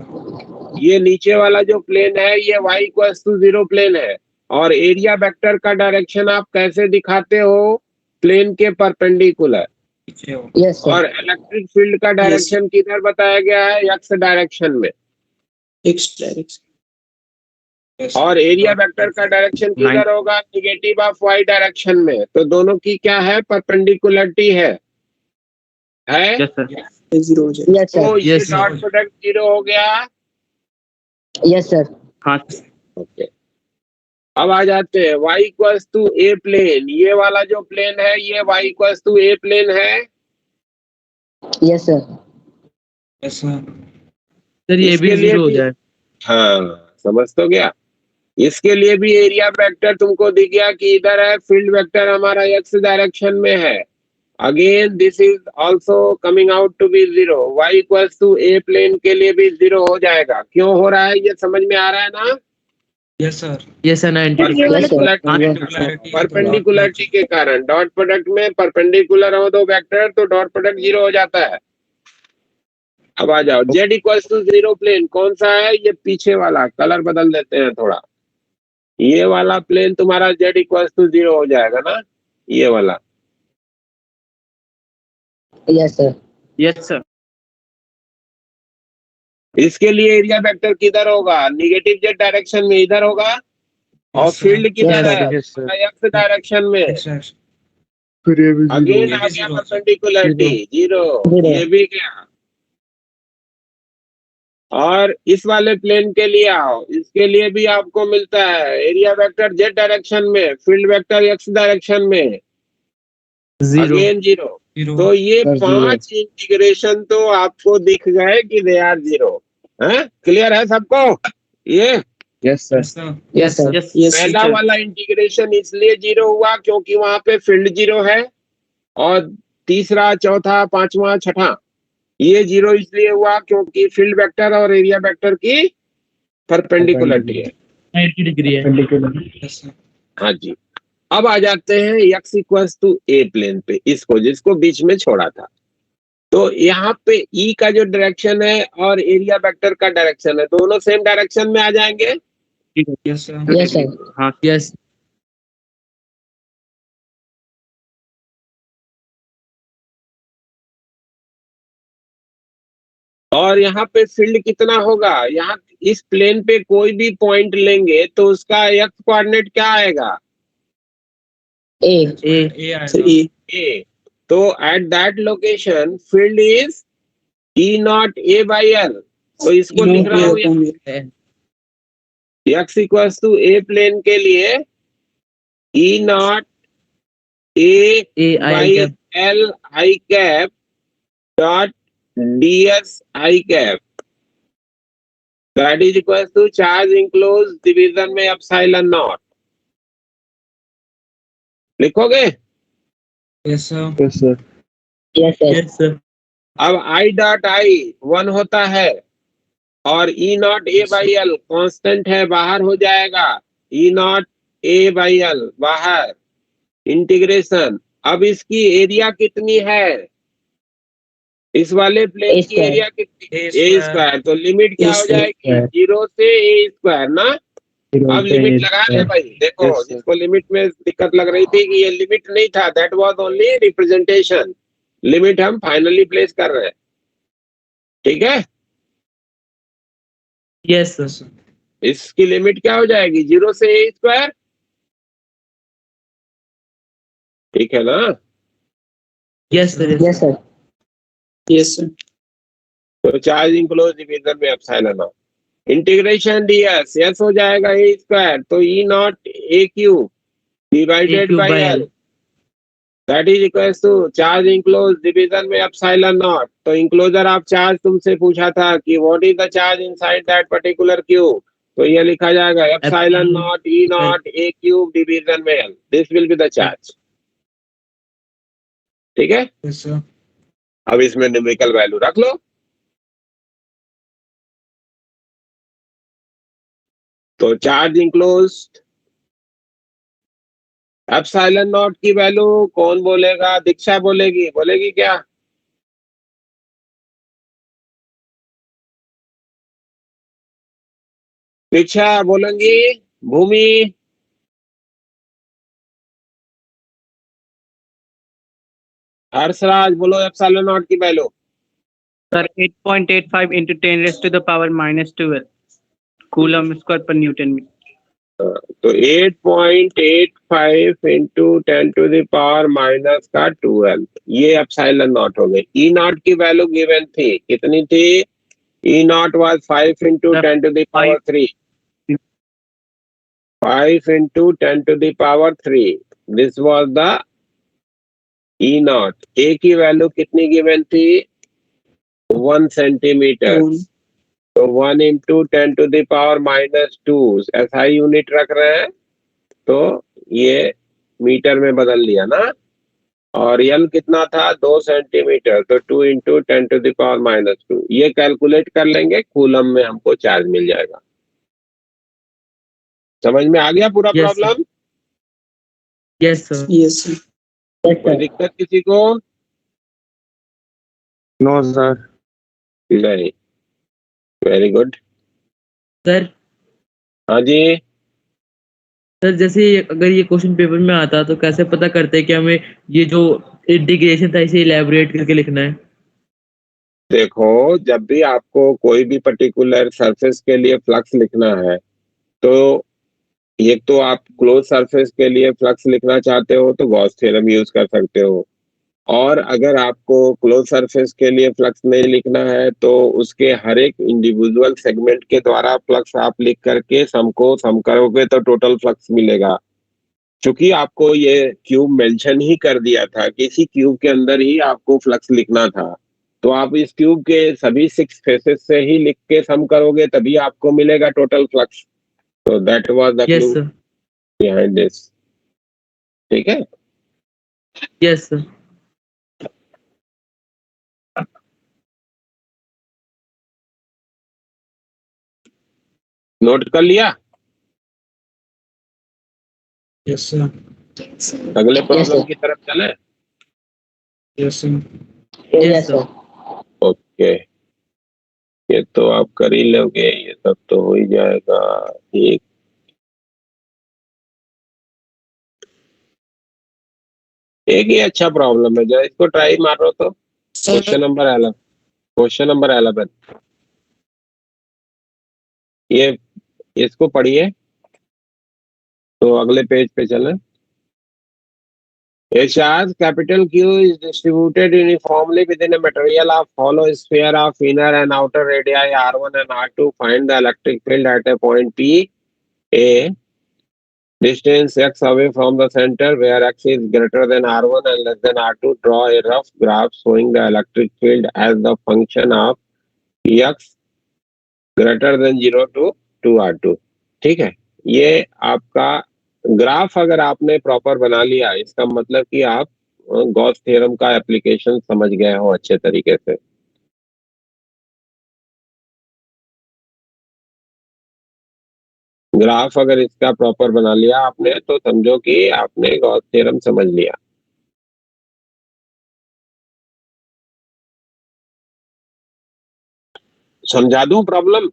ये नीचे वाला जो प्लेन है ये y इक्वल टू 0 प्लेन है। और एरिया वेक्टर का डायरेक्शन आप कैसे दिखाते हो? प्लेन के परपेंडिकुलर। Yes, sir. और इलेक्ट्रिक फील्ड का डायरेक्शन किधर बताया गया है? x डायरेक्शन में। X direction. और एरिया वेक्टर का डायरेक्शन किधर होगा? निगेटिव ऑफ y डायरेक्शन में। तो दोनों की क्या है? परपेंडिकुलरिटी है। Yes sir. 0 हो जाएगा। Yes, sir. तो ये Yes, sir. डॉट प्रोडक्ट 0 हो गया। Yes, sir. हाँ ओके, अब आ जाते हैं y equals to a plane. ये वाला जो प्लेन है ये y equals to a plane है। Yes, sir. सर ये भी इसके लिए 0 हो भी- जाए। हाँ, समझ तो गया। इसके लिए भी एरिया वेक्टर तुमको दिख गया कि इधर है, फील्ड वेक्टर हमारा x डायरेक्शन में है। Again this is also coming out to be 0। y equals to a plane के लिए भी 0 हो जाएगा। क्यों हो रहा है ये समझ में आ रहा है ना? ये सर 90। Yes, sir. परपेंडिकुलरिटी के कारण। डॉट प्रोडक्ट में परपेंडिकुलर हो दो वेक्टर तो डॉट प्रोडक्ट 0 हो जाता है। अब आ जाओ, z इक्वल्स टू 0 प्लेन कौन सा है? ये पीछे वाला, कलर बदल देते हैं थोड़ा। ये वाला प्लेन तुम्हारा z इक्वल्स टू 0 हो जाएगा ना, ये वाला। Yes, sir. Yes sir. इसके लिए एरिया वेक्टर किधर होगा? निगेटिव z डायरेक्शन में, इधर होगा। और फील्ड किधर है? Yes sir. x डायरेक्शन में। फिर ये भी अगेन आ गया परपेंडिकुलरिटी 0, 0. ये भी गया। और इस वाले प्लेन के लिए आओ, इसके लिए भी आपको मिलता है एरिया वेक्टर z डायरेक्शन में, फील्ड वेक्टर x डायरेक्शन में। 0। अगेन 0। तो ये Sir, 5 इंटीग्रेशन तो आपको दिख गए कि दे आर 0 है। क्लियर है सबको? ये yes sir. Yes, sir. Yes, Yes, पहला teacher. वाला इंटीग्रेशन इसलिए 0 हुआ क्योंकि वहां पे फील्ड 0 है, और तीसरा, चौथा, पांचवा, छठा ये 0 इसलिए हुआ क्योंकि फील्ड वेक्टर और एरिया वेक्टर की परपेंडिकुलरिटी है। 90 डिग्री है। हाँ जी। अब आ जाते हैं x equals to a plane पे, इसको जिसको बीच में छोड़ा था। तो यहाँ पे E का जो डायरेक्शन है और एरिया वेक्टर का डायरेक्शन है, दोनों सेम डायरेक्शन में आ जाएंगे। Yes, sir. हाँ, यस और यहाँ पे फील्ड कितना होगा, यहाँ इस प्लेन पे कोई भी पॉइंट लेंगे तो उसका x कोऑर्डिनेट क्या आएगा, A. So E. a। तो at that location field is E naught a by l। तो इसको लिख रहा हूँ x equals to a plane के लिए E naught a a by i l i cap dot ds i cap that is equals to charge enclose division में epsilon naught. लिखोगे? Yes sir. Yes, sir. Yes sir अब i dot i 1 होता है और E naught a by l constant है, बाहर हो जाएगा। E naught a by l बाहर, इंटीग्रेशन। अब इसकी एरिया कितनी है, इस वाले प्लेन A की square. एरिया कितनी, a स्क्वायर। तो लिमिट क्या A हो जाएगी, 0 से a स्क्वायर ना। अब लिमिट लगा ले भाई, देखो Yes, sir. जिसको लिमिट में दिक्कत लग रही थी कि ये लिमिट नहीं था, that was only representation. Limit हम फाइनली प्लेस कर रहे हैं, ठीक है। यस सर इसकी लिमिट क्या हो जाएगी, 0 से a स्क्वायर, ठीक है ना। Yes sir Yes, sir. Yes, sir. तो चार्ज इनक्लोज डिवीजन में epsilon naught, integration ds yes हो जाएगा a स्क्वायर, तो E naught a cube divided cube by by l L. That is equals to charge enclose division में epsilon naught. तो enclosure of charge तुमसे पूछा था कि what is the charge inside that particular cube, तो ये लिखा जाएगा epsilon naught E naught a cube division में l, this will be the charge, ठीक है। Yes sir. अब इसमें न्यूमेरिकल वैल्यू रख लो। तो चार्ज इनक्लोज्ड एप्सिलॉन नॉट की वैल्यू कौन बोलेगा, दीक्षा बोलेगी, बोलेगी क्या? दीक्षा बोलेंगी, भूमि, हर्षराज बोलो एप्सिलॉन नॉट की value. sir, 8.85 into 10 raised to the power minus 12 coulomb square per Newton meter. तो 8.85 into 10 to the power minus का 12, ये एप्सिलॉन नॉट हो गई। ई नॉट की वैल्यू गिवन थी, कितनी थी? E naught was 5 into 10 to the power 3, 5 into 10 to the power 3, this was the E naught. A की वैल्यू कितनी गिवन थी? 1 सेंटीमीटर। तो 1 into 10 to the power minus 2 ऐसा यूनिट रख रहे हैं, तो ये मीटर में बदल लिया ना। और यल कितना था? 2 सेंटीमीटर, तो 2 into 10 to the power minus 2, ये कैलकुलेट कर लेंगे, कूलम में हमको चार्ज मिल जाएगा। समझ में आ गया पूरा Yes, problem? Yes sir Yes, sir. Yes, कोई sir. दिक्कत किसी को? No sir. नहीं, वेरी गुड। सर हाँ जी, सर जैसे अगर ये क्वेश्चन पेपर में आता तो कैसे पता करते हैं कि हमें ये जो इंटीग्रेशन था इसे इलेबोरेट करके लिखना है? देखो जब भी आपको कोई भी पर्टिकुलर सरफेस के लिए फ्लक्स लिखना है, तो एक तो आप क्लोज सरफेस के लिए फ्लक्स लिखना चाहते हो तो गॉस थ्योरम यूज कर सकते हो, और अगर आपको क्लोज सरफेस के लिए फ्लक्स नहीं लिखना है तो उसके हर एक इंडिविजुअल सेगमेंट के द्वारा फ्लक्स आप लिख करके सम को सम करोगे तो टोटल फ्लक्स मिलेगा। क्योंकि आपको ये क्यूब मेंशन ही कर दिया था कि इसी क्यूब के अंदर ही आपको फ्लक्स लिखना था, तो आप इस ट्यूब के सभी 6 फेसेस से ही लिख के सम करोगे तभी आपको मिलेगा टोटल फ्लक्स। तो that was the yes clue sir. Behind this. ठीक है, यस सर। नोट कर लिया। Yes, sir. अगले Yes, प्रॉब्लम sir. की तरफ चले। Yes, sir. Yes, sir. Okay, ये तो आप कर ही लोगे, ये सब तो हो ही जाएगा। एक ही अच्छा प्रॉब्लम है, जरा इसको ट्राई मारो तो। क्वेश्चन नंबर 11 ये इसको पढ़िए तो अगले पेज पे चले। A charge capital Q is distributed uniformly within a material of hollow sphere of inner and outer radii R1 and R2. Find the electric field at a point P, A, distance x away from the center where x is greater than R1 and less than R2. Draw a rough graph showing the electric field as the function of x greater than 0 to 2R2। ठीक है, ये आपका graph अगर आपने proper बना लिया इसका मतलब कि आप गॉस थ्योरम का एप्लीकेशन समझ गए हो अच्छे तरीके से। ग्राफ अगर इसका प्रॉपर बना लिया आपने तो समझो कि आपने गॉस थ्योरम समझ लिया। समझा दूं प्रॉब्लम?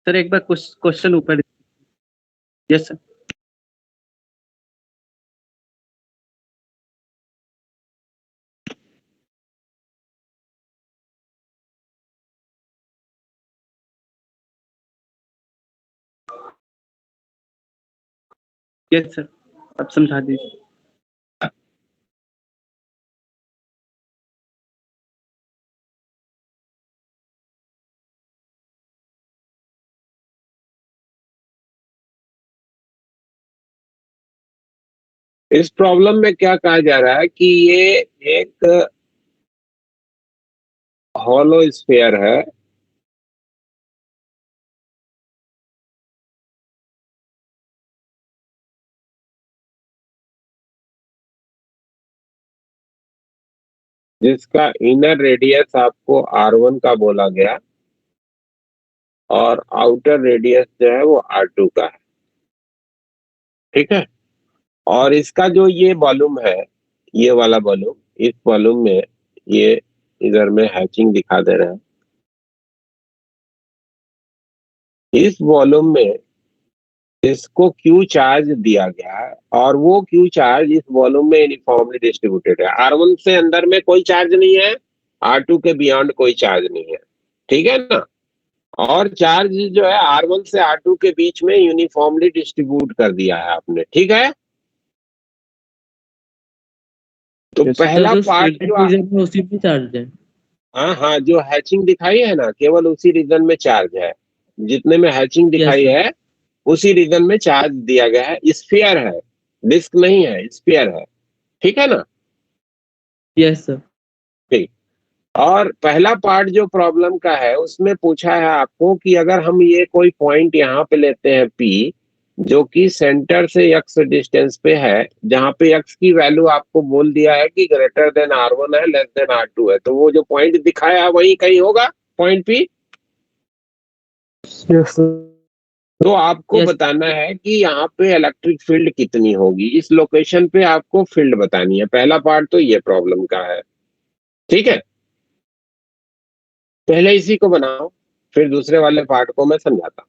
सर एक बार क्वेश्चन ऊपर। Yes sir. यस सर, अब समझा दीजिए। इस प्रॉब्लम में क्या कहा जा रहा है कि ये एक हॉलो स्फीयर है जिसका इनर रेडियस आपको R1 का बोला गया और आउटर रेडियस जो है वो R2 का है। ठीक है, और इसका जो ये वॉल्यूम है, ये वाला वॉल्यूम, इस वॉल्यूम में ये इधर में हैचिंग दिखा दे रहा है। इस वॉल्यूम में इसको क्यू चार्ज दिया गया है और वो क्यू चार्ज इस वॉल्यूम में यूनिफॉर्मली डिस्ट्रीब्यूटेड है। R1 से अंदर में कोई चार्ज नहीं है, R2 के बियॉन्ड कोई चार्ज नहीं है। ठीक है ना, और चार्ज जो है R1 से R2 के बीच में यूनिफॉर्मली डिस्ट्रीब्यूट कर दिया है आपने। ठीक है, तो पहला जो पार्ट स्टेटेड जो रीजन में उसी में चार्ज है। हाँ हाँ, जो हैचिंग दिखाई है ना केवल उसी रीजन में चार्ज है, जितने में हैचिंग दिखाई सर। है उसी रीजन में चार्ज दिया गया है। स्फीयर है, डिस्क नहीं है, स्फीयर है। ठीक है ना। Yes sir. ठीक, और पहला पार्ट जो प्रॉब्लम का है उसमें पूछा है आपको कि अगर हम ये कोई पॉइंट यहाँ पे लेते हैं P जो कि सेंटर से x डिस्टेंस पे है, जहां पे x की वैल्यू आपको बोल दिया है कि ग्रेटर देन R1 है, लेस देन R2 है, तो वो जो पॉइंट दिखाया है वही कहीं होगा पॉइंट P। Yes, sir. तो आपको Yes. बताना है कि यहाँ पे इलेक्ट्रिक फील्ड कितनी होगी, इस लोकेशन पे आपको फील्ड बतानी है। पहला पार्ट तो ये प्रॉब्लम का है। ठीक है, पहले इसी को बनाओ फिर दूसरे वाले पार्ट को मैं समझाता हूँ।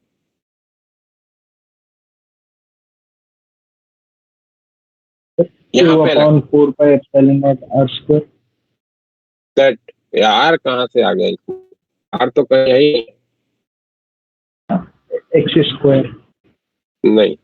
यहाँ पे upon 4 pi epsilon naught r square. That यार कहाँ से आ गए, आर तो कहीं है ही X square. नहीं।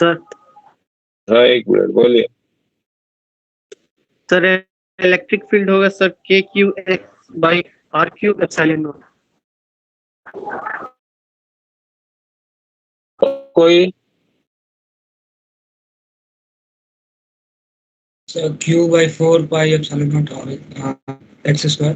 सर हाँ, एक मिनट बोलिए। सर इलेक्ट्रिक फील्ड होगा सर के Q x by r Q epsilon naught. कोई So Q by 4 pi epsilon naught r x square.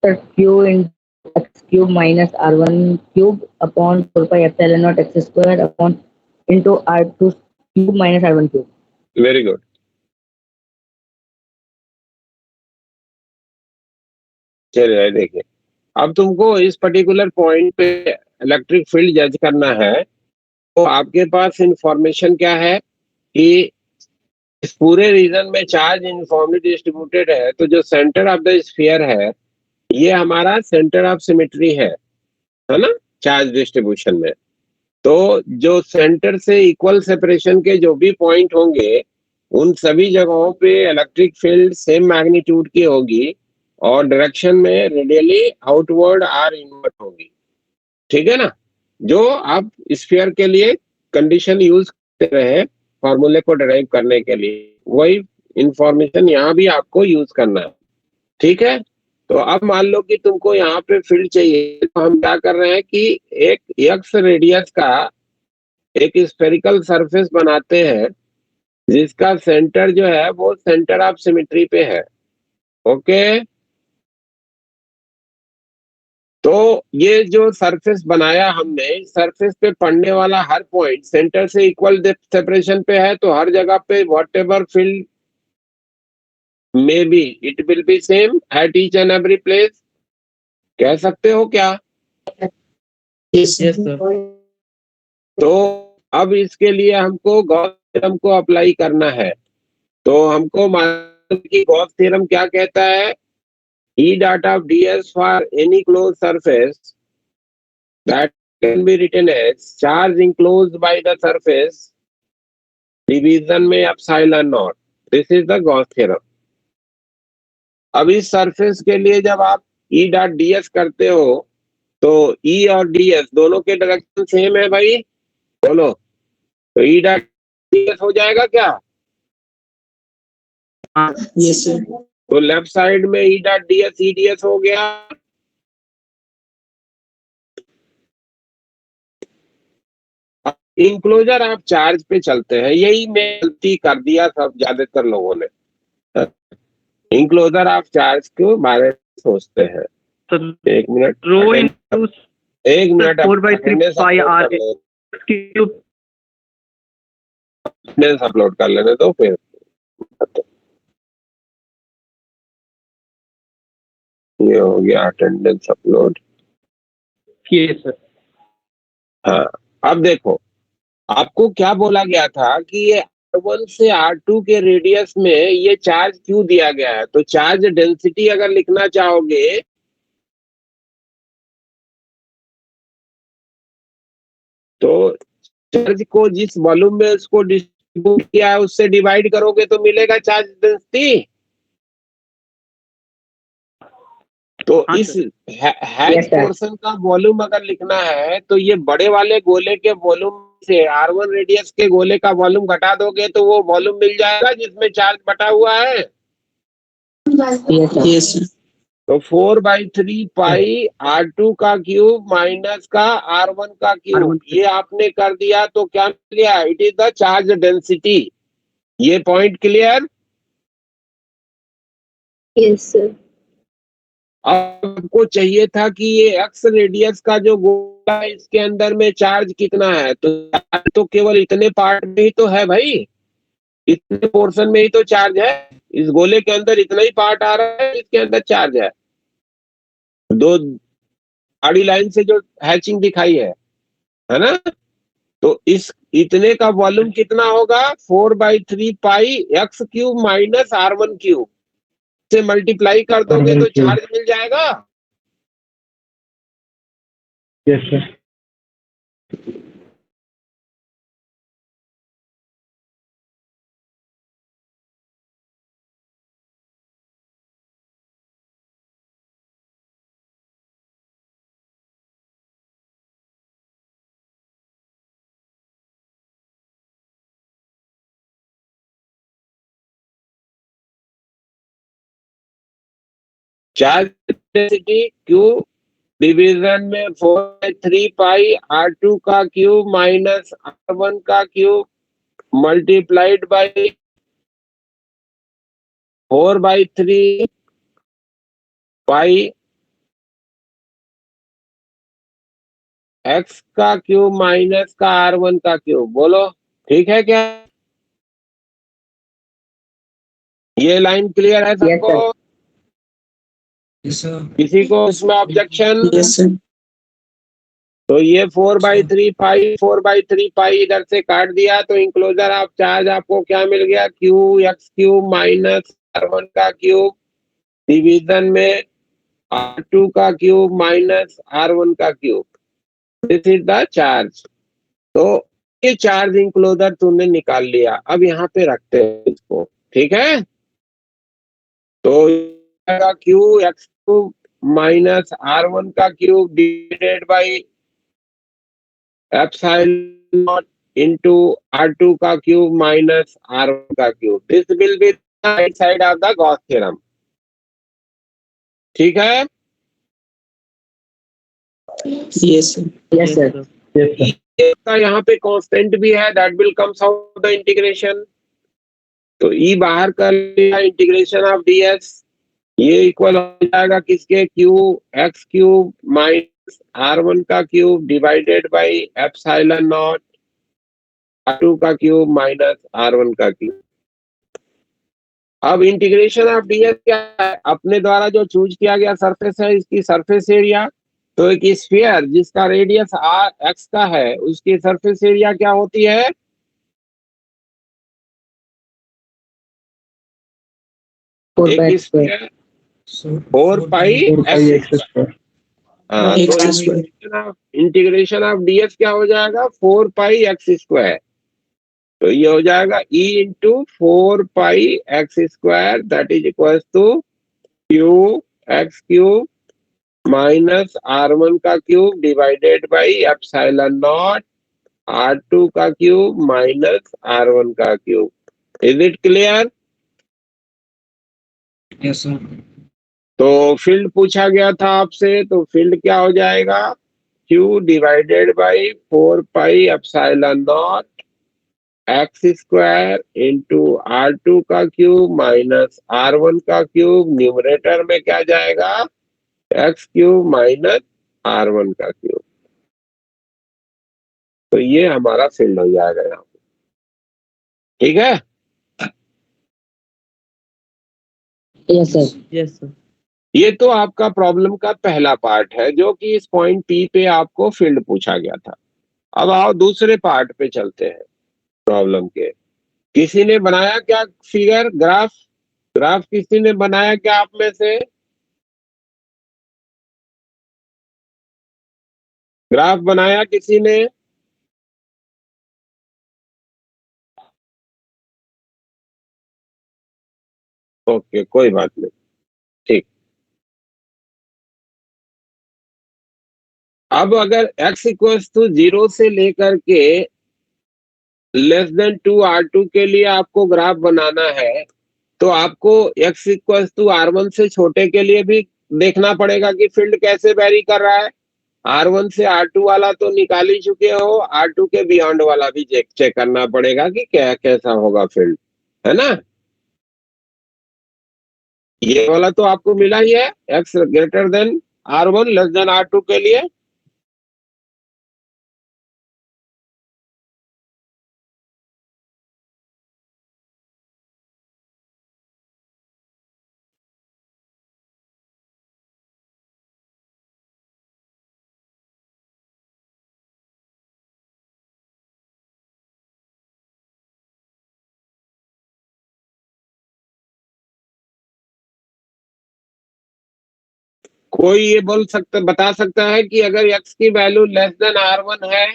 Sir, Q into x cube minus R1 cube upon 4 pi epsilon naught x square upon into R2 cube minus R1 cube. Very good. चलिए देखिए, अब तुमको इस particular point पे electric field जज करना है। तो आपके पास इंफॉर्मेशन क्या है कि इस पूरे रीजन में चार्ज यूनिफॉर्मली डिस्ट्रीब्यूटेड है, तो जो सेंटर ऑफ द स्फीयर है ये हमारा सेंटर ऑफ सिमेट्री है ना, चार्ज डिस्ट्रीब्यूशन में। तो जो सेंटर से इक्वल सेपरेशन के जो भी पॉइंट होंगे उन सभी जगहों पे इलेक्ट्रिक फील्ड सेम मैग्नीट्यूड की होगी और डायरेक्शन में रेडियली आउटवर्ड आर इनवर्ट होगी। ठीक है ना, जो आप स्फीयर के लिए कंडीशन यूज कर रहे हैं फॉर्मूले को डिराइव करने के लिए, वही इंफॉर्मेशन यहाँ भी आपको यूज करना है। ठीक है, तो अब मान लो कि तुमको यहाँ पे फील्ड चाहिए, तो हम क्या कर रहे हैं कि एक एक्स रेडियस का एक स्फेरिकल सरफेस बनाते हैं जिसका सेंटर जो है वो सेंटर ऑफ सिमेट्री पे है। ओके, तो ये जो सरफेस बनाया हमने, सरफेस पे पड़ने वाला हर पॉइंट सेंटर से इक्वल सेपरेशन पे है, तो हर जगह पे what ever field may be it will be same at each and every place. कह सकते हो क्या? Yes, Yes, sir. तो अब इसके लिए हमको गॉस थ्योरम को अप्लाई करना है। तो हमको मालूम है कि गॉस थ्योरम क्या कहता है, E dot of ds for any closed surface that can be written as charge enclosed by the surface division में epsilon naught. This is the Gauss theorem. अब इस सरफेस के लिए जब आप E dot ds करते हो तो E और ds दोनों के डायरेक्शन सेम है भाई, बोलो। तो E dot ds हो जाएगा क्या? yes, sir. तो लेफ्ट साइड में E dot ds E ds हो गया। इंक्लोजर आप चार्ज पे चलते हैं, यही मैं गलती कर दिया सब ज्यादातर लोगों ने। इंक्लोजर आप चार्ज के बारे में सोचते हैं। एक मिनट, रो इनटू एक minute, 4/3 pi r cube. Upload कर लेने दो फिर। ये हो गया अटेंडेंस अपलोड। ये सर हाँ, अब देखो आपको क्या बोला गया था कि ये R1 से R2 के रेडियस में ये चार्ज क्यों दिया गया है। तो चार्ज डेंसिटी अगर लिखना चाहोगे तो चार्ज को जिस वॉल्यूम में उसको डिस्ट्रीब्यूट किया है उससे डिवाइड करोगे तो मिलेगा चार्ज डेंसिटी। तो हाँ इस हैच Yes, sir. पोर्शन का वॉल्यूम अगर लिखना है तो ये बड़े वाले गोले के वॉल्यूम से R1 रेडियस के गोले का वॉल्यूम घटा दोगे तो वो वॉल्यूम मिल जाएगा जिसमें चार्ज बटा हुआ है। Yes, sir. Yes, sir. तो 4/3 पाई R2 का क्यूब माइनस का R1 का क्यूब, R1 ये आपने कर दिया तो क्या मिल गया, it is the charge density. ये पॉइंट क्लियर? Yes, sir. आपको चाहिए था कि ये एक्स रेडियस का जो गोला है इसके अंदर में चार्ज कितना है, तो केवल इतने पार्ट में ही तो है भाई, इतने पोर्शन में ही तो चार्ज है। इस गोले के अंदर इतना ही पार्ट आ रहा है इसके अंदर चार्ज है। दो आड़ी लाइन से जो हैचिंग दिखाई है ना, तो इस इतने का वॉल्यूम कितना होगा, 4/3 pi x cube minus R1 cube से मल्टीप्लाई कर दोगे तो चार्ज मिल जाएगा। Yes sir. Charge density Q division में 4/3 पाई R2 का क्यूब माइनस R1 का cube multiplied by 4/3 pi x का क्यूब माइनस का R1 का क्यूब। बोलो ठीक है क्या? ये लाइन क्लियर है सबको? किसी को इसमें ऑब्जेक्शन? Yes sir. तो ये 4/3 पाई इधर से काट दिया तो इंक्लोजर ऑफ चार्ज आपको क्या मिल गया? Q x cube minus R1 का क्यूब डिवीजन में R2 का क्यूब माइनस R1 का cube. This is the charge. तो ये चार्ज इंक्लोजर तुमने निकाल लिया। अब यहाँ पे रखते हैं इसको, ठीक है? तो Q x cube minus R1 का क्यूब divided by epsilon not into R2 का क्यूब माइनस R1 का cube. This will be the right side of the Gauss theorem. ठीक है? Yes sir. Yes, sir. का यहाँ पे कांस्टेंट भी है, that will comes out the integration. तो ई बाहर कर लिया, इंटीग्रेशन ऑफ ds ये इक्वल हो जाएगा किसके? Q x cube minus R1 का क्यूब divided by epsilon naught R2 का क्यूब माइनस R1 का क्यूब। अब इंटीग्रेशन ऑफ ds क्या है? अपने द्वारा जो चूज किया गया सरफेस है, इसकी सरफेस एरिया। तो एक स्फीयर जिसका रेडियस x का है, उसकी सरफेस एरिया क्या होती है? एक स्फीयर 4 पाई x स्क्वायर। तो इंटीग्रेशन ऑफ ds क्या हो जाएगा? 4 पाई x स्क्वायर। तो ये हो जाएगा e into 4 pi x square that is equal to Q x cube minus R1 का क्यूब divided by epsilon naught R2 का क्यूब माइनस R1 का क्यूब। Is it clear? Yes sir. तो फील्ड पूछा गया था आपसे, तो फील्ड क्या हो जाएगा? Q divided by 4 pi epsilon not x square into R2 का क्यूब माइनस R1 का क्यूब। न्यूमरेटर में क्या जाएगा? एक्स क्यूब माइनस R1 का क्यूब। तो ये हमारा फील्ड हो जाएगा यहाँ पे। ठीक है? Yes, sir. Yes sir. ये तो आपका प्रॉब्लम का पहला पार्ट है, जो कि इस पॉइंट P पे आपको फील्ड पूछा गया था। अब आओ दूसरे पार्ट पे चलते हैं प्रॉब्लम के। किसी ने बनाया क्या फिगर? ग्राफ किसी ने बनाया क्या आप में से? ग्राफ बनाया किसी ने? ओके, कोई बात नहीं, ठीक। अब अगर x इक्वल्स टू 0 से लेकर के लेस देन 2 R2 के लिए आपको ग्राफ बनाना है, तो आपको x इक्वल्स टू R1 से छोटे के लिए भी देखना पड़ेगा कि फील्ड कैसे वेरी कर रहा है। R1 से R2 वाला तो निकाल ही चुके हो, R2 के बियॉन्ड वाला भी चेक करना पड़ेगा कि क्या कैसा होगा फील्ड, है ना? ये वाला तो आपको मिला ही है, x greater then R1 less than R2 के लिए। कोई ये बता सकता है कि अगर x की वैल्यू लेस देन R1 है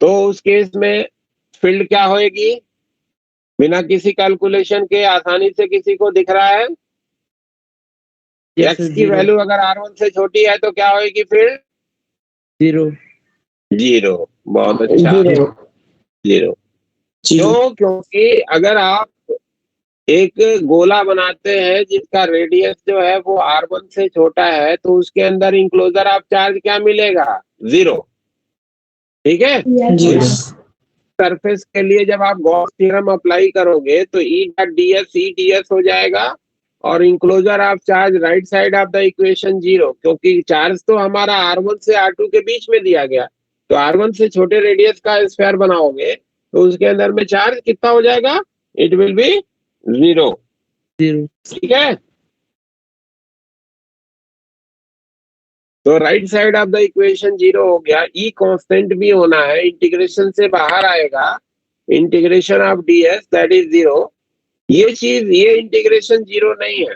तो उस केस में फील्ड क्या होएगी? बिना किसी कैलकुलेशन के आसानी से किसी को दिख रहा है। Yes, x sir, की zero. वैल्यू अगर R1 से छोटी है तो क्या होएगी फील्ड? 0। 0। बहुत अच्छा, 0। क्यों? क्योंकि अगर आप एक गोला बनाते हैं जिसका रेडियस जो है वो R1 से छोटा है, तो उसके अंदर इंक्लोजर ऑफ चार्ज क्या मिलेगा? 0। ठीक है। Yes. सरफेस के लिए जब आप गॉस थ्योरम अप्लाई करोगे तो ई डॉट ds हो जाएगा, और enclosure of charge right side of the equation 0, क्योंकि चार्ज तो हमारा R1 से R2 के बीच में दिया गया, तो R1 से छोटे रेडियस का स्फीयर बनाओगे तो उसके अंदर में चार्ज कितना हो जाएगा? It will be 0। 0। ठीक है। तो right side of the equation 0 हो गया। ई कांस्टेंट भी होना है, इंटीग्रेशन से बाहर आएगा, integration of ds that is 0। ये चीज, ये इंटीग्रेशन 0 नहीं है,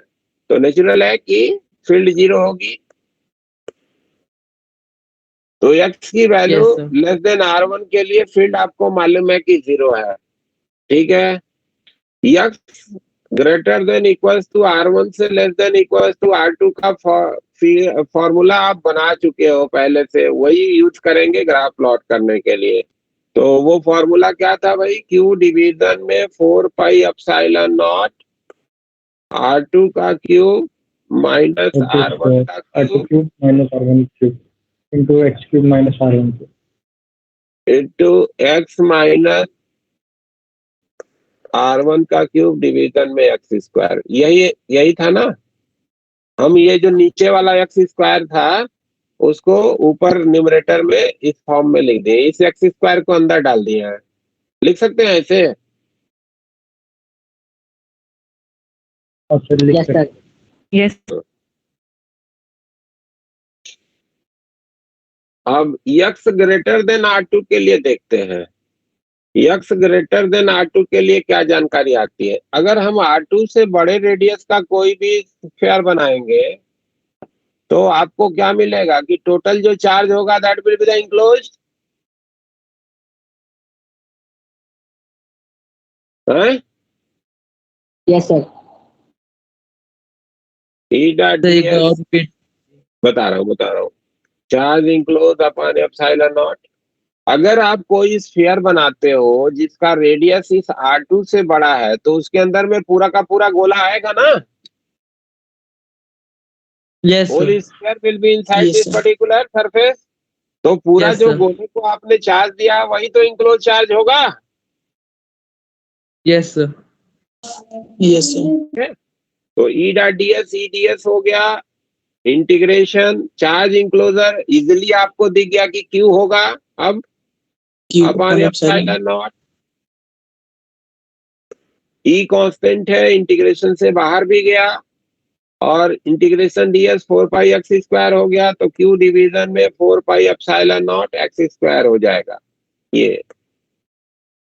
तो नेचुरल है कि फील्ड 0 होगी। तो x की value Yes, sir. Less than R1 के लिए फील्ड आपको मालूम है कि 0 है। ठीक है। x greater than equals to R1 से less than equals to R2 का फॉर्मूला आप बना चुके हो पहले से, वही यूज करेंगे ग्राफ प्लॉट करने के लिए। तो वो फॉर्मूला क्या था भाई? Q डिवीजन में 4 पाई एप्सिलॉन नॉट R2 का क्यूब माइनस R1 का cube minus R1 cube into x cube minus R1 cube into x minus R1 का क्यूब डिवीजन में एक्स स्क्वायर। यही था ना? हम ये जो नीचे वाला एक्स स्क्वायर था उसको ऊपर न्यूमरेटर में इस फॉर्म में लिख दिए, इस एक्स स्क्वायर को अंदर डाल दिया है। लिख सकते हैं ऐसे? और फिर लिख Yes, sir. Yes. अब x ग्रेटर देन R2 के लिए देखते हैं। x ग्रेटर देन R2 के लिए क्या जानकारी आती है? अगर हम R2 से बड़े रेडियस का कोई भी स्फीयर बनाएंगे तो आपको क्या मिलेगा कि टोटल जो चार्ज होगा that will be the enclosed है। Yes, sir. E dot sir एक बार और ds रिपीट। बता रहा हूँ charge enclose upon epsilon not. अगर आप कोई स्फीयर बनाते हो जिसका रेडियस इस R2 से बड़ा है तो उसके अंदर में पूरा का पूरा गोला आएगा ना? Yes whole sir. Sphere will be inside Yes, this sir. Particular surface. तो पूरा Yes, जो sir. गोले को आपने चार्ज दिया वही तो इंक्लोज चार्ज होगा। Yes sir. Yes, sir. तो ई डॉट ds हो गया, इंटीग्रेशन चार्ज इंक्लोजर इजिली आपको दिख गया कि क्यू होगा अब Q upon upon epsilon epsilon. Not. E constant है, इंटीग्रेशन से बाहर भी गया, और इंटीग्रेशन ds 4 पाई एक्स स्क्वायर हो गया, तो q डिवीजन में 4 pi epsilon not x square हो जाएगा। ये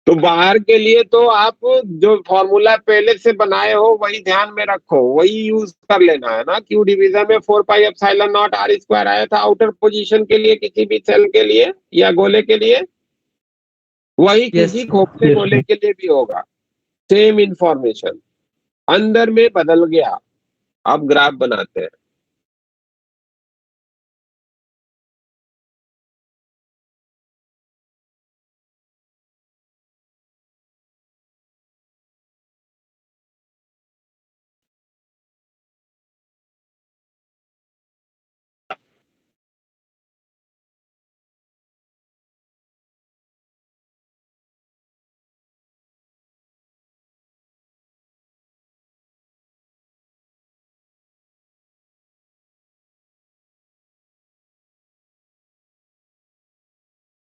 तो बाहर के लिए तो आप जो फॉर्मूला पहले से बनाए हो वही ध्यान में रखो, वही यूज कर लेना है ना। q डिवीजन में 4 pi epsilon naught r square आया था आउटर पोजीशन के लिए, किसी भी सेल के लिए या गोले के लिए, वही Yes, किसी sir. खोखले Yes, गोले sir. के लिए भी होगा। सेम इंफॉर्मेशन अंदर में बदल गया। अब ग्राफ बनाते हैं।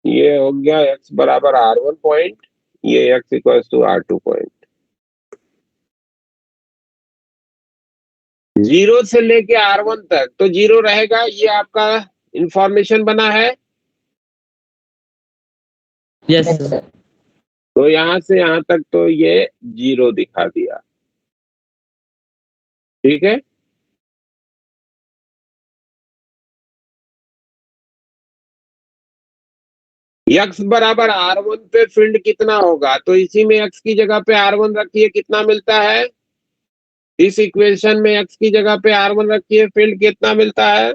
ये हो गया x बराबर R1 पॉइंट, ये x equal to R2 point. 0 से लेके R1 तक तो 0 रहेगा, ये आपका इंफॉर्मेशन बना है। Yes Yes, sir. sir. तो यहां से यहां तक तो ये 0 दिखा दिया। ठीक है। x बराबर R1 पे फील्ड कितना होगा? तो इसी में x की जगह पे R1 रखिए, कितना मिलता है? इस इक्वेशन में x की जगह पे R1 रखिए, फील्ड कितना मिलता है?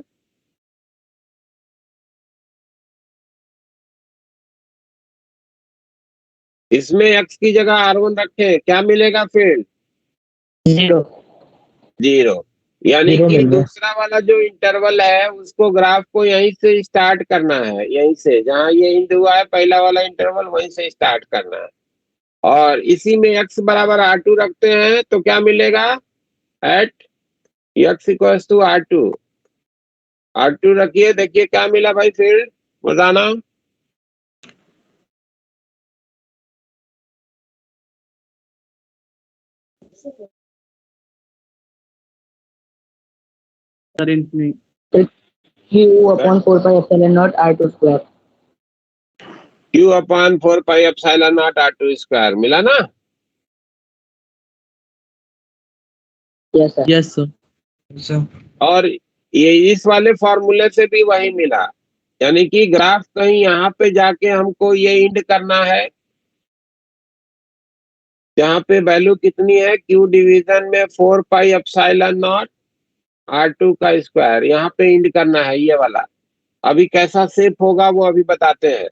इसमें x की जगह R1 रखें, क्या मिलेगा फील्ड? 0. जीरो। यानी Zero कि मिल रहा है। दूसरा वाला जो इंटरवल है उसको ग्राफ को यहीं से स्टार्ट करना है, यहीं से जहां ये इंड हुआ है पहला वाला इंटरवल वहीं से स्टार्ट करना है। और इसी में x बराबर r2 रखते हैं तो क्या मिलेगा? Eight x equals to r2 रखिए, देखिए क्या मिला भाई, फिर बताना। सर इनमें Q upon 4 pi epsilon naught R2 square. q अपान 4 pi epsilon naught r2 square मिला ना? Yes, sir. Yes sir. और ये इस वाले फॉर्मूले से भी वही मिला, यानी कि ग्राफ कहीं यहाँ पे जाके हमको ये इंड करना है, जहाँ पे वैल्यू कितनी है, q डिवीजन में 4 पाई एप्सिलॉन नॉट r2 का स्क्वायर, यहाँ पे इंड करना है ये वाला। अभी कैसा शेप होगा वो अभी बताते हैं।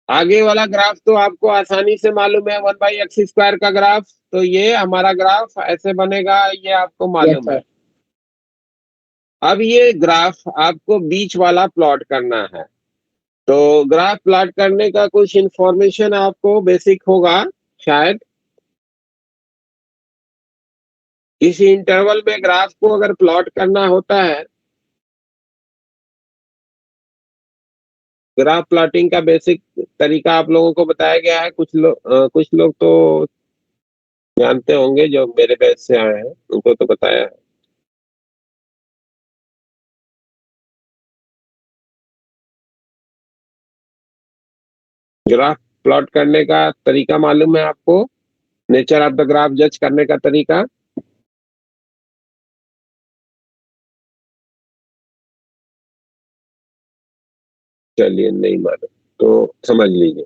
आगे वाला ग्राफ तो आपको आसानी से मालूम है, 1/x स्क्वायर का ग्राफ, तो ये हमारा ग्राफ ऐसे बनेगा, ये आपको Yes, मालूम है। sir. अब ये ग्राफ आपको बीच वाला प्लॉट करना है, तो ग्राफ प्लॉट करने का कुछ इंफॉर्मेशन आपको बेसिक होगा शायद। किसी इंटरवल में ग्राफ को अगर प्लॉट करना होता है, ग्राफ प्लॉटिंग का बेसिक तरीका आप लोगों को बताया गया है। कुछ लोग तो जानते होंगे, जो मेरे बैच से आए हैं उनको तो बताया है। ग्राफ प्लॉट करने का तरीका मालूम है आपको? नेचर ऑफ द ग्राफ जज करने का तरीका? चलिए नहीं मालूम तो समझ लीजिए।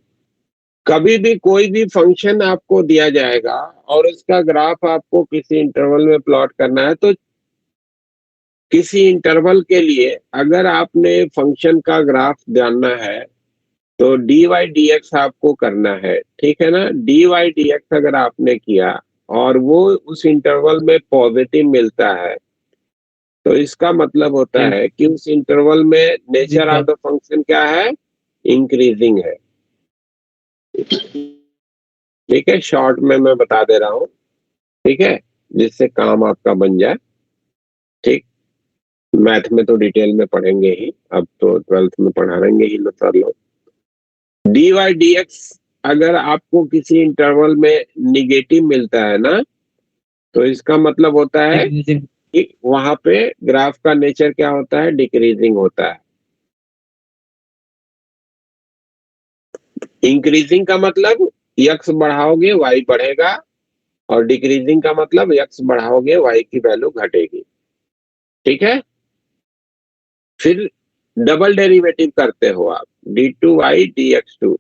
कभी भी कोई भी फंक्शन आपको दिया जाएगा और उसका ग्राफ आपको किसी इंटरवल में प्लॉट करना है, तो किसी इंटरवल के लिए अगर आपने फंक्शन का ग्राफ जानना है तो dy dx आपको करना है, ठीक है ना? dy dx अगर आपने किया और वो उस इंटरवल में पॉजिटिव मिलता है, तो इसका मतलब होता है कि उस इंटरवल में नेचर ऑफ द फंक्शन क्या है? इंक्रीजिंग है। ठीक है, शॉर्ट में मैं बता दे रहा हूँ, ठीक है, जिससे काम आपका बन जाए। ठीक, मैथ में तो डिटेल में पढ़ेंगे ही, अब तो 12th में पढ़ाएंगे ही सर लोग। dy dx अगर आपको किसी इंटरवल में निगेटिव मिलता है ना, तो इसका मतलब होता है कि वहां पे ग्राफ का नेचर क्या होता है? डिक्रीजिंग होता है। इंक्रीजिंग का मतलब x बढ़ाओगे y बढ़ेगा, और डिक्रीजिंग का मतलब x बढ़ाओगे y की वैल्यू घटेगी। ठीक है, फिर डबल डेरिवेटिव करते हो आप, d2y dx2।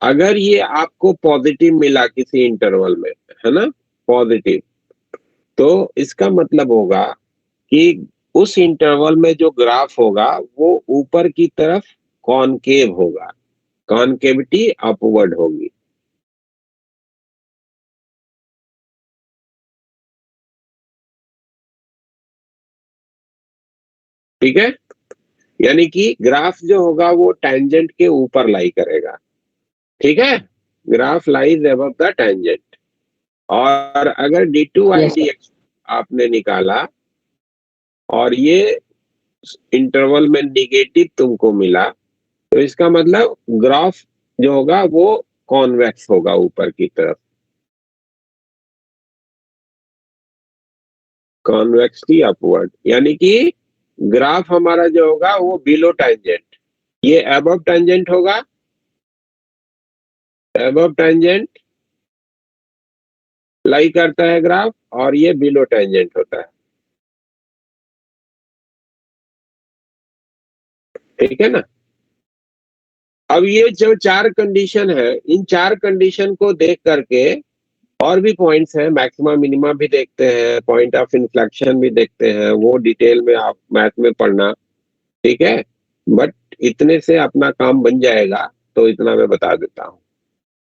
अगर ये आपको पॉजिटिव मिला किसी इंटरवल में, है ना, पॉजिटिव, तो इसका मतलब होगा कि उस इंटरवल में जो ग्राफ होगा वो ऊपर की तरफ कॉनकेव होगा, कॉनकेविटी अपवर्ड होगी। ठीक है, यानी कि ग्राफ जो होगा वो टेंजेंट के ऊपर लाई करेगा। ठीक है, graph lies above the tangent. और अगर d2y Yes, sir. dx आपने निकाला और ये इंटरवल में निगेटिव तुमको मिला, तो इसका मतलब ग्राफ जो होगा वो कॉन्वेक्स होगा ऊपर की तरफ, कॉन्वेक्सली अपवर्ड। यानी कि ग्राफ हमारा जो होगा वो बिलो टेंजेंट, ये अबव टेंजेंट होगा, अबव टेंजेंट लाई करता है ग्राफ, और ये बिलो टेंजेंट होता है। ठीक है ना? अब ये जो चार कंडीशन है, इन चार कंडीशन को देख करके और भी पॉइंट्स हैं, मैक्सिमा मिनिमा भी देखते हैं, पॉइंट ऑफ इन्फ्लेक्शन भी देखते हैं, वो डिटेल में आप मैथ में पढ़ना। ठीक है, बट इतने से अपना काम बन जाएगा, तो इतना मैं बता देता हूँ।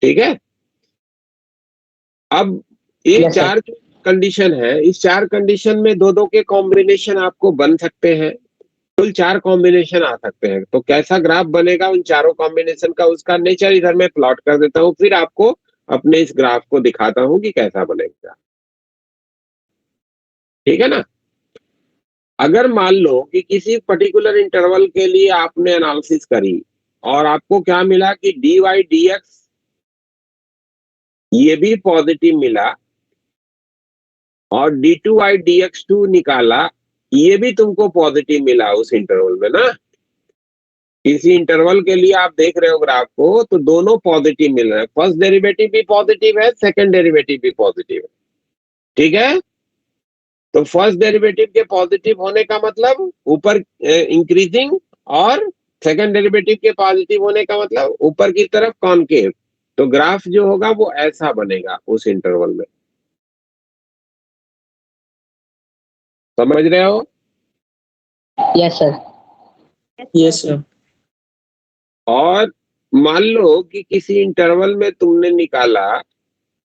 ठीक है, अब ये Yes, sir. चार कंडीशन है, इस चार कंडीशन में दो दो के कॉम्बिनेशन आपको बन सकते हैं, कुल 4 कॉम्बिनेशन आ सकते हैं। तो कैसा ग्राफ बनेगा उन चारों कॉम्बिनेशन का, उसका नेचर इधर मैं प्लॉट कर देता हूं, फिर आपको अपने इस ग्राफ को दिखाता हूं कि कैसा बनेगा। ठीक है ना। अगर मान लो कि किसी पर्टिकुलर इंटरवल के लिए आपने एनालिसिस करी और आपको क्या मिला कि dy dx ये भी पॉजिटिव मिला और d2y dx2 निकाला, ये भी तुमको पॉजिटिव मिला उस इंटरवल में ना। किसी इंटरवल के लिए आप देख रहे हो ग्राफ को तो दोनों पॉजिटिव मिल रहे हैं, फर्स्ट डेरिवेटिव भी पॉजिटिव है, सेकंड डेरिवेटिव भी पॉजिटिव है। ठीक है। तो फर्स्ट डेरिवेटिव के पॉजिटिव होने का मतलब ऊपर इंक्रीजिंग, और सेकंड डेरिवेटिव के पॉजिटिव होने का मतलब ऊपर की तरफ कॉनकेव। तो ग्राफ जो होगा वो ऐसा बनेगा उस इंटरवल में। समझ रहे हो? Yes, sir. Yes, sir. और मान लो कि किसी इंटरवल में तुमने निकाला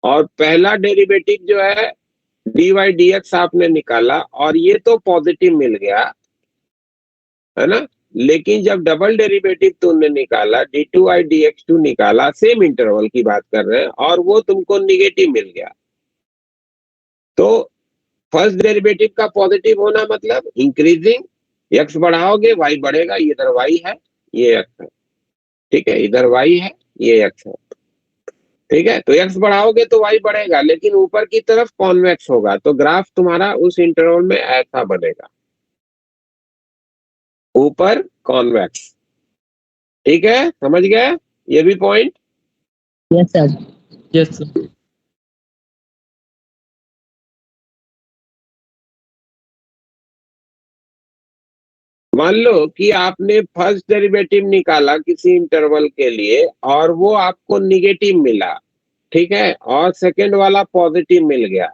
और पहला डेरिवेटिव जो है dy dx आपने निकाला और ये तो पॉजिटिव मिल गया है ना, लेकिन जब डबल डेरिवेटिव तुमने निकाला d2y dx2 निकाला, सेम इंटरवल की बात कर रहे हैं, और वो तुमको निगेटिव मिल गया, तो फर्स्ट डेरिवेटिव का पॉजिटिव होना मतलब इंक्रीजिंग, x बढ़ाओगे y बढ़ेगा, इधर y है ये x है। ठीक है, इधर y है ये x है। ठीक है, तो x बढ़ाओगे तो y बढ़ेगा, लेकिन ऊपर की तरफ कॉन्वेक्स होगा, तो ग्राफ तुम्हारा उस इंटरवल में ऐसा बनेगा, ऊपर कॉन्वेक्स। ठीक है, समझ गए ये भी point? Yes, sir. Yes, sir. मान लो कि आपने फर्स्ट डेरिवेटिव निकाला किसी इंटरवल के लिए और वो आपको निगेटिव मिला, ठीक है, और सेकंड वाला पॉजिटिव मिल गया,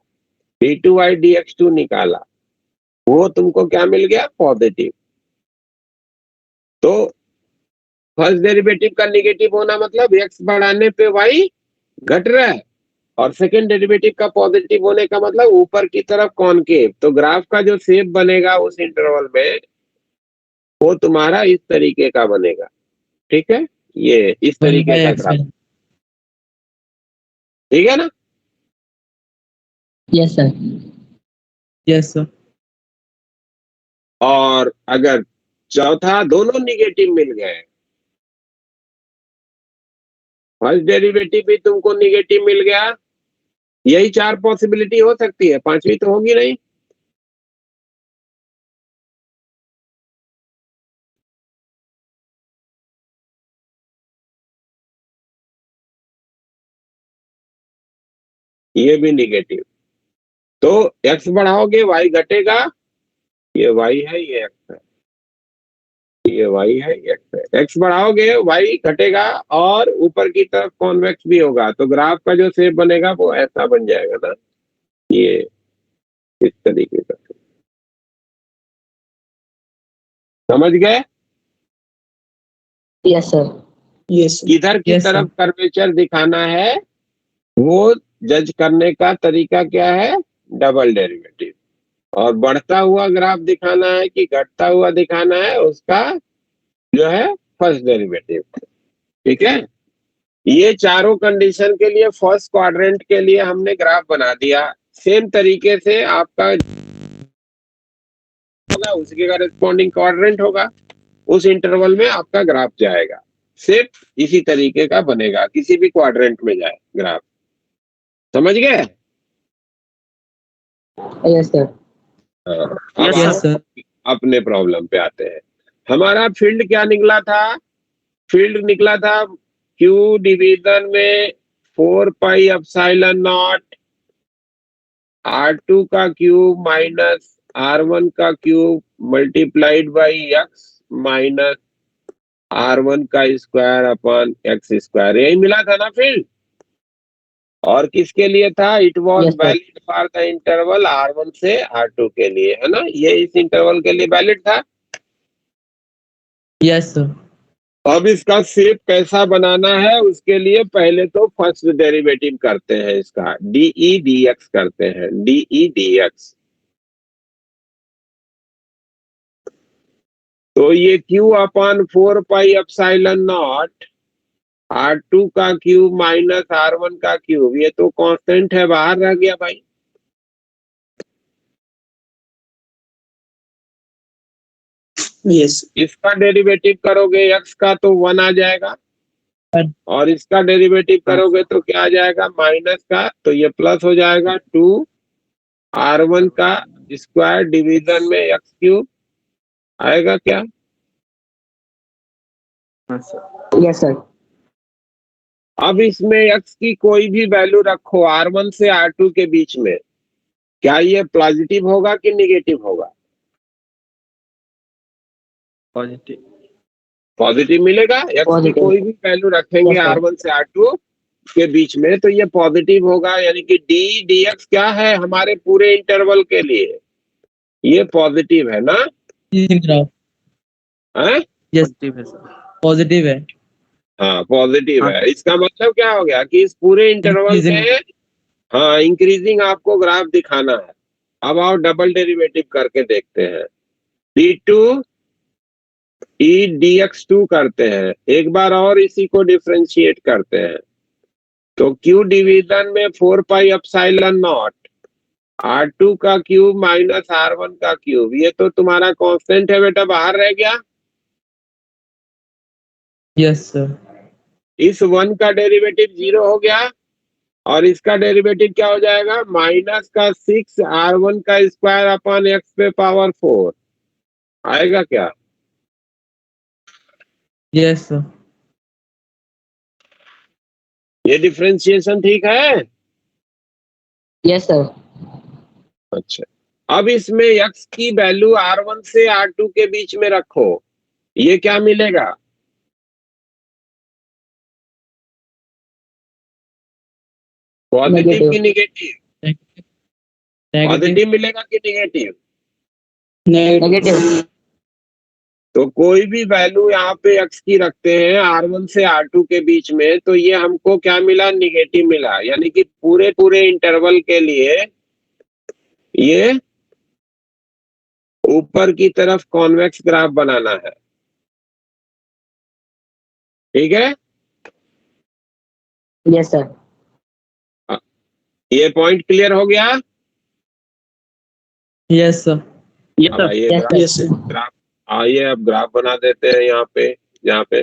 d2y dx2 निकाला, वो तुमको क्या मिल गया? पॉजिटिव। तो फर्स्ट डेरिवेटिव का निगेटिव होना मतलब x बढ़ाने पे y घट रहा है, और सेकंड डेरिवेटिव का पॉजिटिव होने का मतलब ऊपर की तरफ कॉनकेव। तो ग्राफ का जो शेप बनेगा उस इंटरवल में वो तुम्हारा इस तरीके का बनेगा। ठीक है, ये इस तरीके का ग्राफ। ठीक है ना। Yes, sir. Yes, sir. और अगर चौथा दोनों निगेटिव मिल गए, फर्स्ट डेरिवेटिव भी तुमको निगेटिव मिल गया, यही 4 पॉसिबिलिटी हो सकती है, पांचवी तो होगी नहीं। ये भी निगेटिव, तो x बढ़ाओगे y घटेगा, ये y है ये x है, ये y है ये x है। x बढ़ाओगे y घटेगा और ऊपर की तरफ कॉन्वेक्स भी होगा, तो ग्राफ का जो शेप बनेगा वो ऐसा बन जाएगा ना, ये इस तरीके का। समझ गए? Yes, sir. Yes, sir. किधर की Yes, तरफ कर्वेचर दिखाना है वो जज करने का तरीका क्या है? Double derivative. और बढ़ता हुआ ग्राफ दिखाना है कि घटता हुआ दिखाना है, उसका जो है फर्स्ट डेरिवेटिव। ठीक है, ये चारों कंडीशन के लिए फर्स्ट क्वाड्रेंट के लिए हमने ग्राफ बना दिया। सेम तरीके से आपका होगा, उसके करेस्पॉन्डिंग क्वाड्रेंट होगा, उस इंटरवल में आपका ग्राफ जाएगा, सिर्फ इसी तरीके का बनेगा, किसी भी क्वाड्रेंट में जाए ग्राफ। समझ गए? Yes, sir. अब Yes, आप sir. अपने प्रॉब्लम पे आते हैं। हमारा फील्ड क्या निकला था? फील्ड निकला था Q डिवीजन में 4 पाई एप्सिलॉन नॉट R2 का क्यूब माइनस R1 का cube multiplied by x minus R1 का स्क्वायर अपॉन x स्क्वायर। यही मिला था ना फील्ड? और किसके लिए था? It was Yes, sir. Valid for the interval R1 से R2 के लिए, है ना, ये इस इंटरवल के लिए वैलिड था। Yes, sir. अब इसका शेप कैसा बनाना है उसके लिए पहले तो फर्स्ट डेरिवेटिव करते हैं, इसका डीई डीएक्स करते हैं, डीई डीएक्स। तो ये Q upon 4 pi epsilon naught R2 का क्यूब माइनस R1 का क्यूब, ये तो कांस्टेंट है, बाहर रह गया भाई। यस इसका डेरिवेटिव करोगे x का तो 1 आ जाएगा, और इसका डेरिवेटिव करोगे तो क्या आ जाएगा, माइनस का, तो ये प्लस हो जाएगा 2 R1 का स्क्वायर डिवीजन में x क्यूब आएगा क्या? Yes sir. अब इसमें x की कोई भी वैल्यू रखो R1 से R2 के बीच में, क्या ये पॉजिटिव होगा कि निगेटिव होगा? पॉजिटिव। पॉजिटिव मिलेगा। x की कोई भी वैल्यू रखेंगे R1 से R2 के बीच में तो ये पॉजिटिव होगा, यानी कि डी डीएक्स क्या है हमारे पूरे इंटरवल के लिए, ये पॉजिटिव है ना? यस पॉजिटिव है। हाँ पॉजिटिव है। इसका मतलब क्या हो गया कि इस पूरे इंटरवल में हाँ इंक्रीजिंग आपको ग्राफ दिखाना है। अब आओ डबल डेरिवेटिव करके देखते हैं, d2 e dx2 करते हैं, एक बार और इसी को डिफरेंशिएट करते हैं। तो q डिवीजन में 4 पाई एप्सिलॉन नॉट R2 का क्यूब माइनस R1 का क्यूब, ये तो तुम्हारा कांस्टेंट है बेटा, बाहर रह गया। Yes sir. इस 1 का डेरिवेटिव 0 हो गया, और इसका डेरिवेटिव क्या हो जाएगा, माइनस का 6 R1 का स्क्वायर अपॉन x पे पावर 4 आएगा क्या? Yes sir. ये डिफरेंशिएशन ठीक है? Yes sir. अच्छा, अब इसमें x की वैल्यू R1 से R2 के बीच में रखो, ये क्या मिलेगा? पॉजिटिव की निगेटिव? पॉजिटिव मिलेगा कि निगेटिव? नेगेटिव। तो कोई भी वैल्यू यहाँ पे x की रखते हैं R1 से R2 के बीच में, तो ये हमको क्या मिला, निगेटिव मिला। यानी कि पूरे पूरे इंटरवल के लिए ये ऊपर की तरफ कॉन्वेक्स ग्राफ बनाना है, ठीक है? Yes sir. ये पॉइंट क्लियर हो गया? Yes sir. ये ग्राफ आइए अब ग्राफ बना देते हैं यहाँ पे।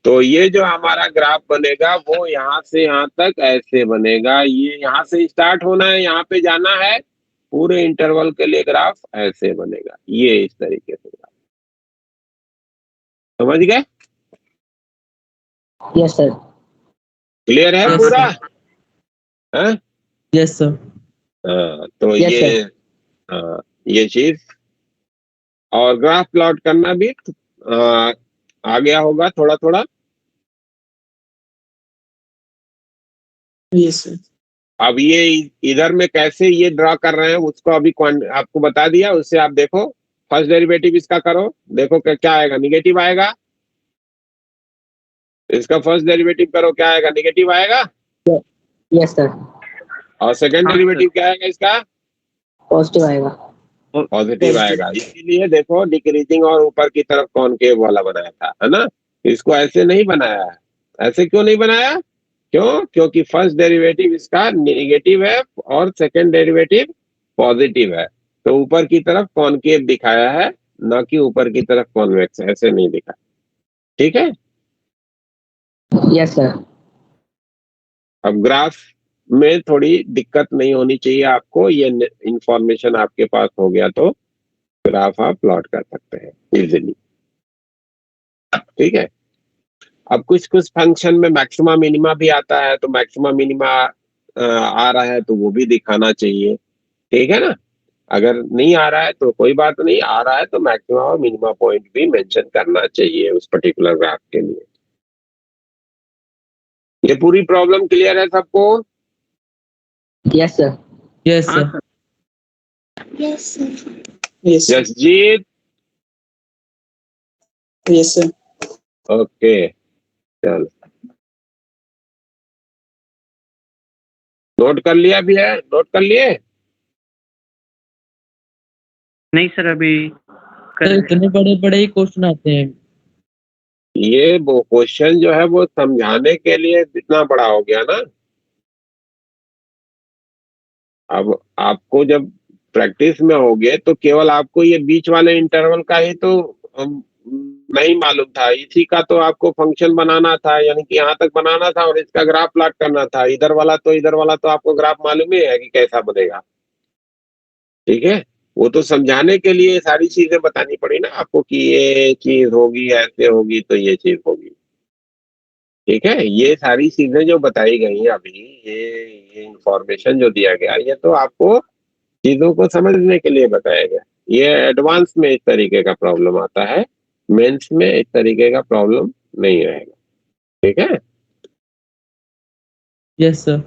तो ये जो हमारा ग्राफ बनेगा वो यहाँ से यहाँ तक ऐसे बनेगा, ये यहाँ से स्टार्ट होना है, यहाँ पे जाना है, पूरे इंटरवल के लिए ग्राफ ऐसे बनेगा, ये इस तरीके से ग्राफ। समझ गए? Yes sir. क्लियर है पूरा? Yes sir. तो ये चीज, और ग्राफ प्लॉट करना भी आ गया होगा थोड़ा थोड़ा। Yes sir. अब ये इधर में कैसे ये ड्रा कर रहे हैं उसको अभी आपको बता दिया, उससे आप देखो फर्स्ट डेरिवेटिव इसका करो, देखो क्या आएगा, निगेटिव आएगा। इसका फर्स्ट डेरिवेटिव करो, क्या आएगा, निगेटिव आएगा। Yes sir. और सेकंड डेरिवेटिव क्या आएगा इसका, पॉजिटिव आएगा। पॉजिटिव आएगा। इसीलिए देखो डिक्रीजिंग और ऊपर की तरफ कॉनकेव वाला बनाया था, है ना? इसको ऐसे नहीं बनाया है। ऐसे क्यों नहीं बनाया? क्योंकि फर्स्ट डेरिवेटिव इसका नेगेटिव है और सेकंड डेरिवेटिव पॉजिटिव है, तो ऊपर की तरफ कॉनकेव दिखाया है, ना कि ऊपर की तरफ कॉन्वेक्स, ऐसे नहीं दिखा। ठीक है? Yes sir. अब ग्राफ में थोड़ी दिक्कत नहीं होनी चाहिए आपको, ये इंफॉर्मेशन आपके पास हो गया तो ग्राफ आप प्लॉट कर सकते हैं इजीली। ठीक है? अब कुछ फंक्शन में मैक्सिमा मिनिमा भी आता है, तो मैक्सिमा मिनिमा आ रहा है तो वो भी दिखाना चाहिए, ठीक है ना? अगर नहीं आ रहा है तो कोई बात नहीं, आ रहा है तो मैक्सिमा और मिनिमा पॉइंट भी मेंशन करना चाहिए उस पर्टिकुलर ग्राफ के लिए। ये पूरी प्रॉब्लम क्लियर है सबको? Yes sir. Yes sir. Yes sir. Yes Jasjeet? Yes sir. Okay, चल नोट कर लिया भी है, नोट कर लिए? नहीं सर, अभी कर सर रहे हैं। इतने बड़े बड़े ही क्वेश्चन आते हैं। ये वो क्वेश्चन जो है वो समझाने के लिए इतना बड़ा हो गया ना। अब आपको जब प्रैक्टिस में होगे तो केवल आपको ये बीच वाले इंटरवल का ही तो नहीं मालूम था, इसी का तो आपको फंक्शन बनाना था, यानी कि यहाँ तक बनाना था और इसका ग्राफ प्लॉट करना था। इधर वाला तो आपको ग्राफ मालूम ही है कि कैसा बनेगा। ठीक है, वो तो समझाने के लिए सारी चीजें बतानी पड़ी ना आपको कि ये चीज होगी, ऐसे होगी तो ये चीज होगी। ठीक है, ये सारी चीजें जो बताई गई हैं अभी, ये इंफॉर्मेशन जो दिया गया, ये तो आपको चीजों को समझने के लिए बताया गया। ये एडवांस में इस तरीके का प्रॉब्लम आता है, मेंस में इस तरीके का प्रॉब्लम नहीं रहेगा। ठीक है, यस सर।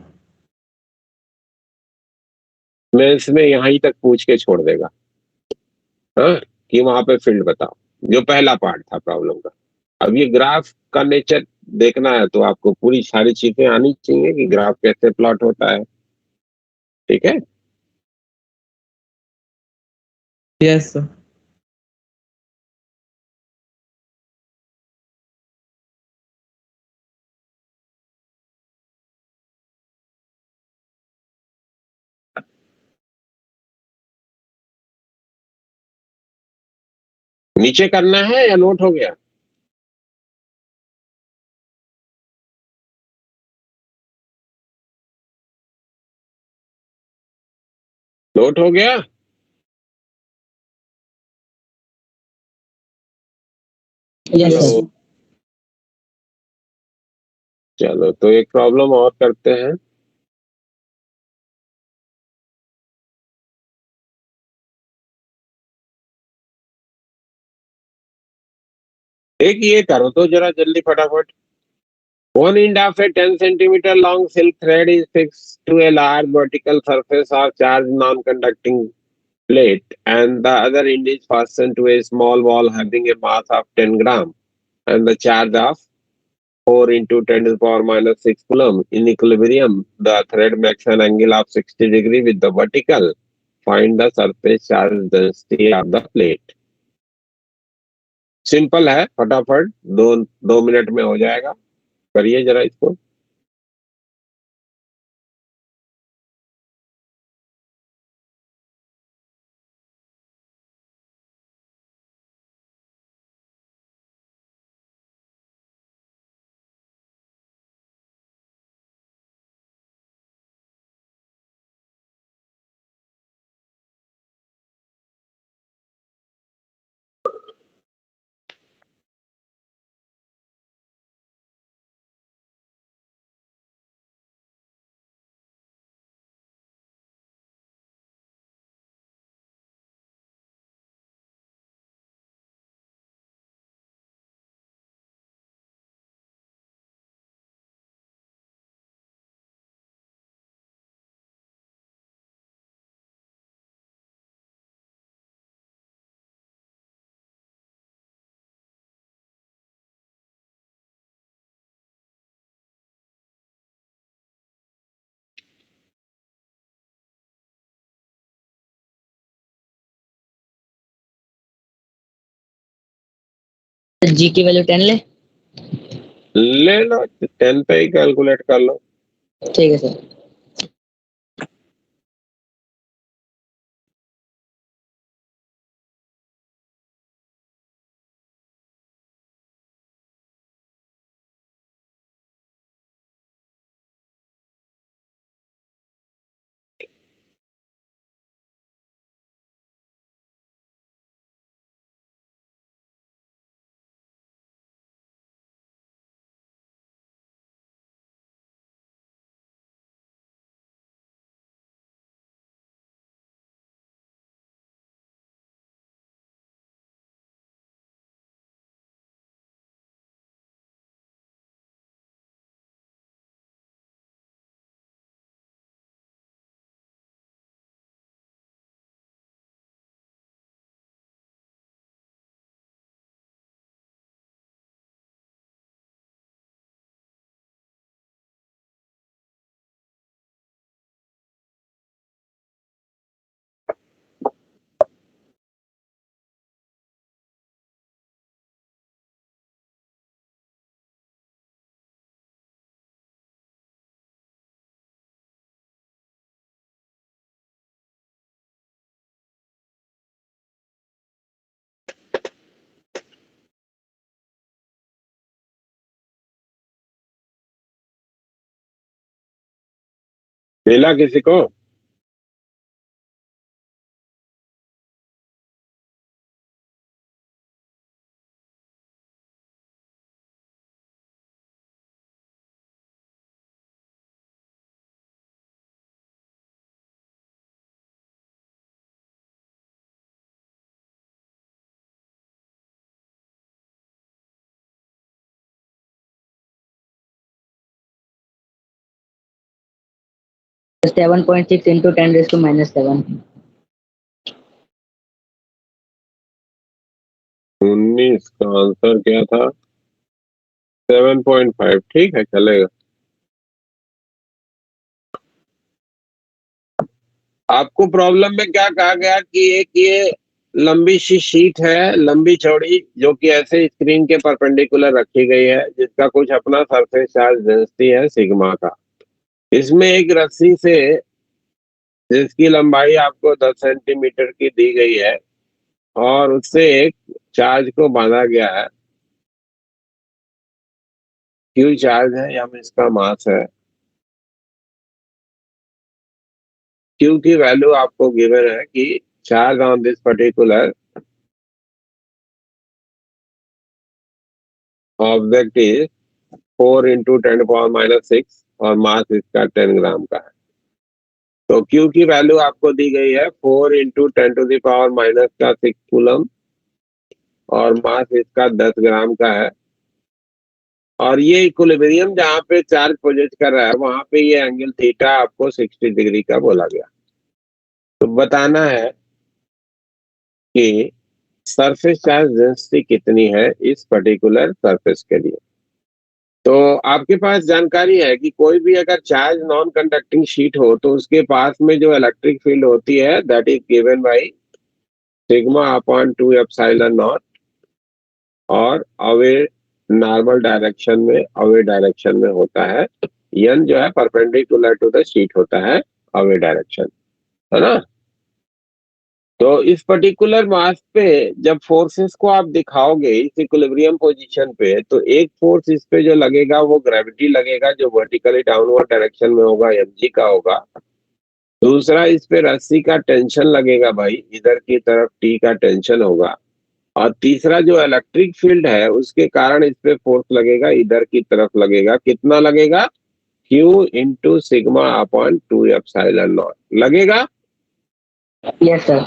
मेंस में यहीं तक पूछ के छोड़ देगा, हाँ, कि वहां पे फील्ड बताओ, जो पहला पार्ट था प्रॉब्लम का। अब ये ग्राफ का नेचर देखना है तो आपको पूरी सारी चीजें आनी चाहिए कि ग्राफ कैसे प्लॉट होता है। ठीक है, यस सर। नीचे करना है या नोट हो गया? नोट हो गया? Yes hello, sir. चलो तो एक प्रॉब्लम और करते हैं। एक ये करो तो जरा जल्दी फटाफट। One end of a 10 centimeter long silk thread is fixed to a large vertical surface of charged non-conducting plate, and the other end is fastened to a small ball having a mass of 10 gram and the charge of 4 into 10 to the power minus 6 coulomb. In equilibrium, the thread makes an angle of 60 degree with the vertical. Find the surface charge density of the plate. Simple है, फटाफट 2 minute में हो जाएगा। करिए जरा इसको। जी की value 10 ले। ले लो, 10 पे ही कैलकुलेट कर लो। ठीक है सर। मिला किसी को? So 7.6 into 10 raised to minus 7. 19 का आंसर क्या था? 7.5। ठीक है, चलेगा। आपको प्रॉब्लम में क्या कहा गया कि एक ये लंबी सी शीट है, लंबी चौड़ी, जो कि ऐसे स्क्रीन के परपेंडिकुलर रखी गई है, जिसका कुछ अपना सरफेस चार्ज डेंसिटी है सिग्मा का। इसमें एक रस्सी से, जिसकी लंबाई आपको 10 सेंटीमीटर की दी गई है, और उससे एक चार्ज को बांधा गया है। क्यू चार्ज है या इसका मास है। क्यू की वैल्यू आपको गिवन है कि charge on this particular object is 4 into 10⁻⁻6 और मास इसका 10 ग्राम का है। तो Q की वैल्यू आपको दी गई है 4 into 10⁻⁻6 कूलम और मास इसका 10 ग्राम का है। और ये इक्विलिब्रियम जहाँ पे चार्ज प्रोजेक्ट कर रहा है, वहां पे ये एंगल थीटा आपको 60 डिग्री का बोला गया। तो बताना है कि सरफेस चार्ज डेंसिटी कितनी है इस पर्टिकुलर सरफेस के लिए। तो आपके पास जानकारी है कि कोई भी अगर चार्ज नॉन कंडक्टिंग शीट हो तो उसके पास में जो इलेक्ट्रिक फील्ड होती है that is given by sigma upon 2 epsilon not, और अवे नॉर्मल डायरेक्शन में, अवे डायरेक्शन में होता है। n जो है परपेंडिकुलर टू द शीट होता है, अवे डायरेक्शन, है ना। तो इस पर्टिकुलर मास पे जब फोर्सेस को आप दिखाओगे इस इक्विलिब्रियम पोजीशन पे, तो एक फोर्स इस पे जो लगेगा वो ग्रेविटी लगेगा, जो वर्टिकली डाउनवर्ड डायरेक्शन में होगा, mg का होगा। दूसरा इस पे रस्सी का टेंशन लगेगा भाई, इधर की तरफ T का टेंशन होगा। और तीसरा जो इलेक्ट्रिक फील्ड है उसके कारण इस पे फोर्स लगेगा, इधर की तरफ लगेगा। कितना लगेगा? Q into sigma upon 2 epsilon not लगेगा। Yes, sir.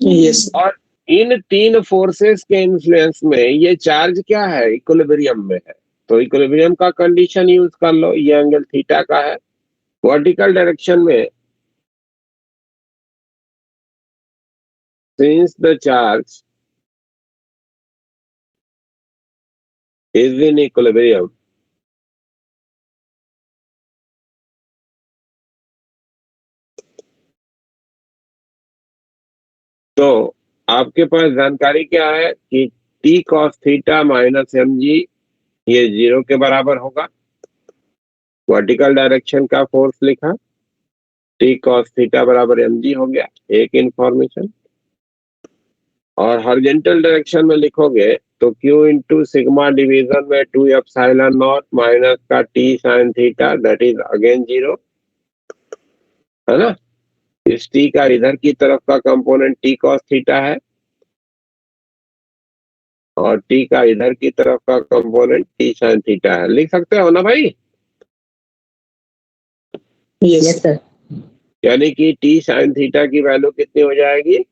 Yes. और इन तीन फोर्सेस के इन्फ्लुएंस में ये चार्ज क्या है? इक्विलिब्रियम में है। तो इक्विलिब्रियम का कंडीशन यूज कर लो, ये एंगल थीटा का है। वर्टिकल डायरेक्शन में since the charge is in equilibrium, तो आपके पास जानकारी क्या है कि T cos theta minus mg ये 0 के बराबर होगा। वर्टिकल डायरेक्शन का फोर्स लिखा, T cos थीटा बराबर mg हो गया, एक इंफॉर्मेशन। और हॉरिजॉन्टल डायरेक्शन में लिखोगे तो Q इंटू सिग्मा डिवीजन में 2 एप्सिलॉन नॉट माइनस का T sin theta that is again 0, है ना। इस T का इधर की तरफ का कंपोनेंट T cos थीटा है, और T का इधर की तरफ का कंपोनेंट T sin थीटा है। लिख सकते हो ना भाई? Yes. Yes, sir. यानी कि T sin थीटा की वैल्यू कितनी हो जाएगी?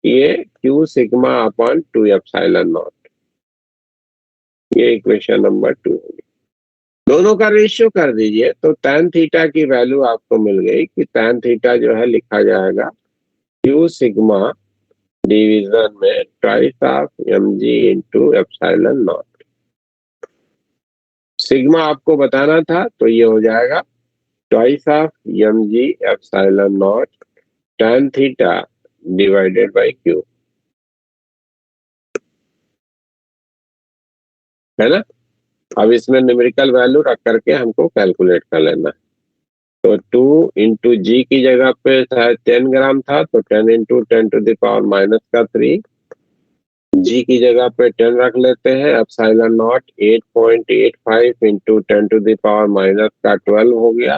ये Q sigma upon 2 epsilon not. ये इक्वेशन नंबर 2 होगी। दोनों का रेशियो कर दीजिए तो tan थीटा की वैल्यू आपको मिल गई कि tan थीटा जो है लिखा जाएगा Q सिग्मा डिवीजन में twice of mg into epsilon not. Sigma आपको बताना था तो ये हो जाएगा twice of mg epsilon not tan theta divided by Q, है ना। अब इसमें न्यूमेरिकल वैल्यू रख करके हमको कैलकुलेट कर लेना है। तो 2 इंटू जी की जगह पे शायद 10 ग्राम था, तो 10 into 10 to the power minus का 3 जी की जगह पे 10 रख लेते हैं। Epsilon naught 8.85 into 10 to the power minus का 12 हो गया।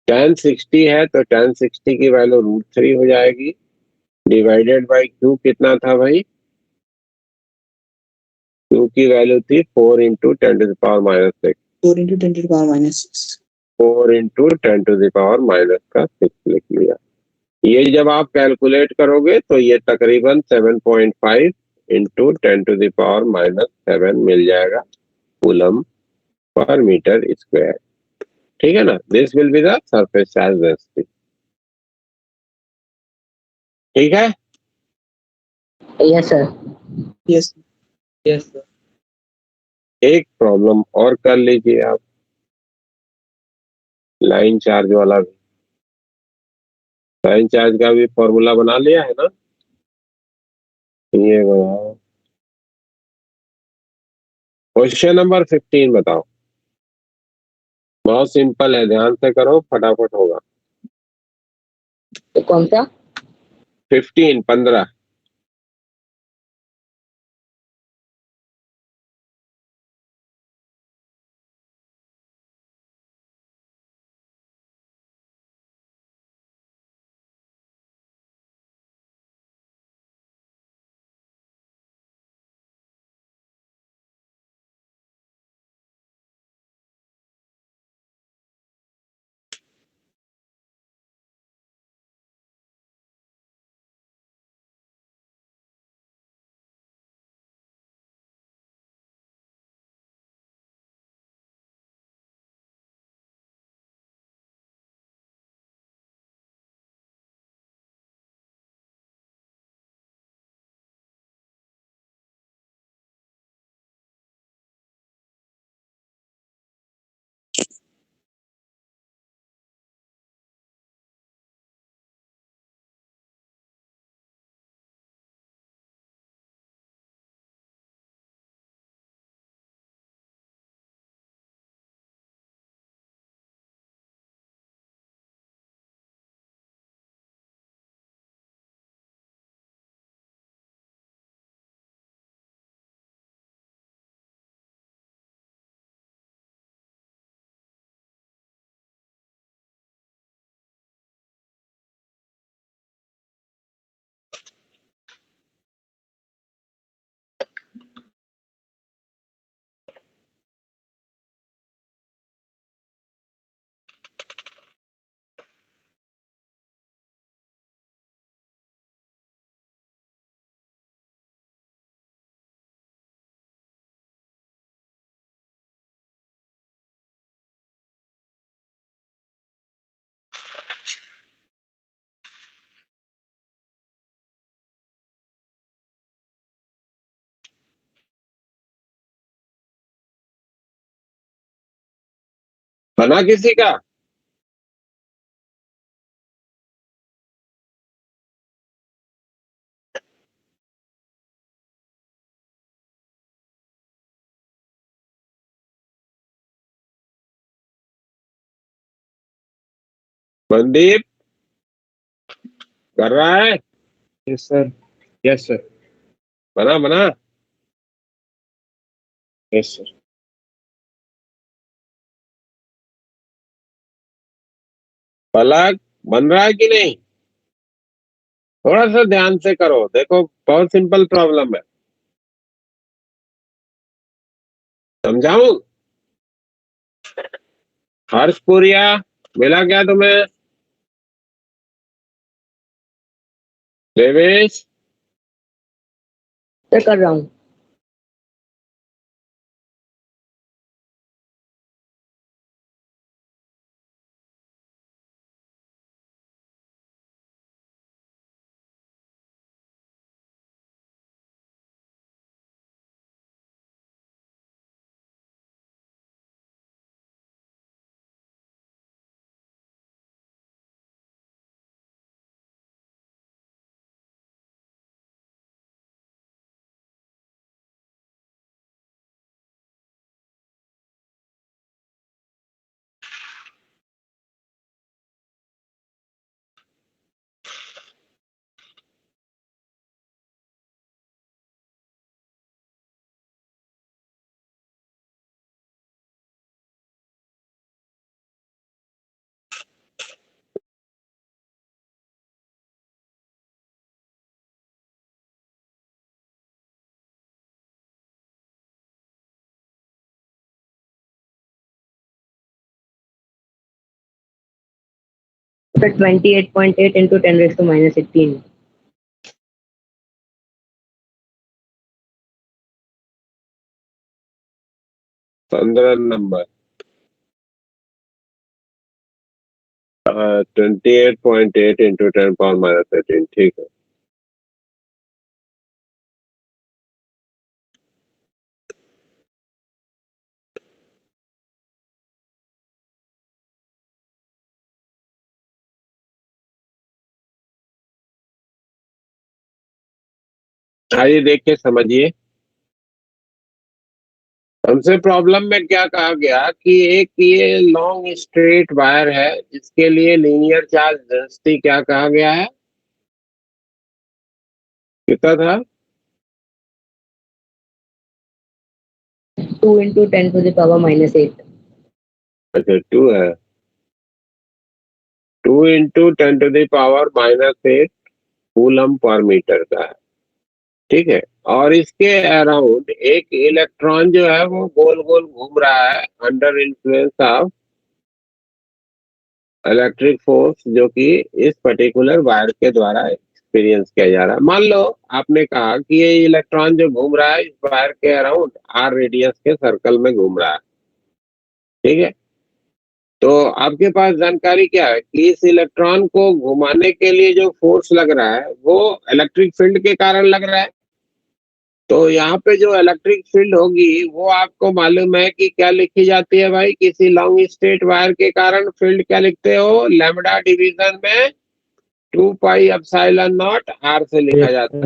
1060 है तो 1060 की वैल्यू √3 हो जाएगी। डिवाइडेड बाई क्यू कितना था भाई? क्यू की वैल्यू थी 4 into 10 to the power minus 6। 4 into 10 to the power minus 6. 4 into 10 to the power minus का 6 लिख लिया। ये जब आप कैलकुलेट करोगे तो ये तकरीबन 7.5 into 10 to the power minus 7 मिल जाएगा कूलम पर मीटर स्क्वायर। ठीक है ना? This will be the surface charge density. ठीक है? Yes, sir. Yes. Yes sir. एक प्रॉब्लम और कर लीजिए आप, लाइन चार्ज वाला भी। लाइन चार्ज का भी फॉर्मूला बना लिया है ना? ये बताओ, क्वेश्चन नंबर 15 बताओ। बहुत सिंपल है, ध्यान से करो, फटाफट होगा। तो कौन सा? 15। बना किसी का? मनदीप कर रहा है? Yes sir. Yes sir. बना बना। Yes sir. पलक बन रहा है कि नहीं? थोड़ा सा ध्यान से करो, देखो बहुत सिंपल प्रॉब्लम है। समझाऊं? हर्षपुरिया मिला क्या तुम्हें? देवेश? सर कर रहा हूँ। So 28.8 into 10 raised to minus 18. पंद्रह नंबर 28.8 into 10 power minus 18, ठीक है। आइए देख के समझिए। हमसे प्रॉब्लम में क्या कहा गया कि एक ये लॉन्ग स्ट्रेट वायर है जिसके लिए लीनियर चार्ज डेंसिटी क्या कहा गया है, कितना था? 2 into 10 to the power minus 8. अच्छा 2 है, 2 into 10 to the power minus 8 coulomb per metre का है, ठीक है। और इसके अराउंड एक इलेक्ट्रॉन जो है वो गोल गोल घूम रहा है under influence of electric force, जो कि इस पर्टिकुलर वायर के द्वारा एक्सपीरियंस किया जा रहा है। मान लो आपने कहा कि ये इलेक्ट्रॉन जो घूम रहा है इस वायर के अराउंड आर रेडियस के सर्कल में घूम रहा है, ठीक है। तो आपके पास जानकारी क्या है कि इस इलेक्ट्रॉन को घुमाने के लिए जो फोर्स लग रहा है वो इलेक्ट्रिक फील्ड के कारण लग रहा है। तो यहाँ पे जो इलेक्ट्रिक फील्ड होगी वो आपको मालूम है कि क्या लिखी जाती है भाई, किसी लॉन्ग स्ट्रेट वायर के कारण फील्ड क्या लिखते हो, लैम्डा डिवीजन में 2 पाई एप्सिलॉन नॉट आर से लिखा जाता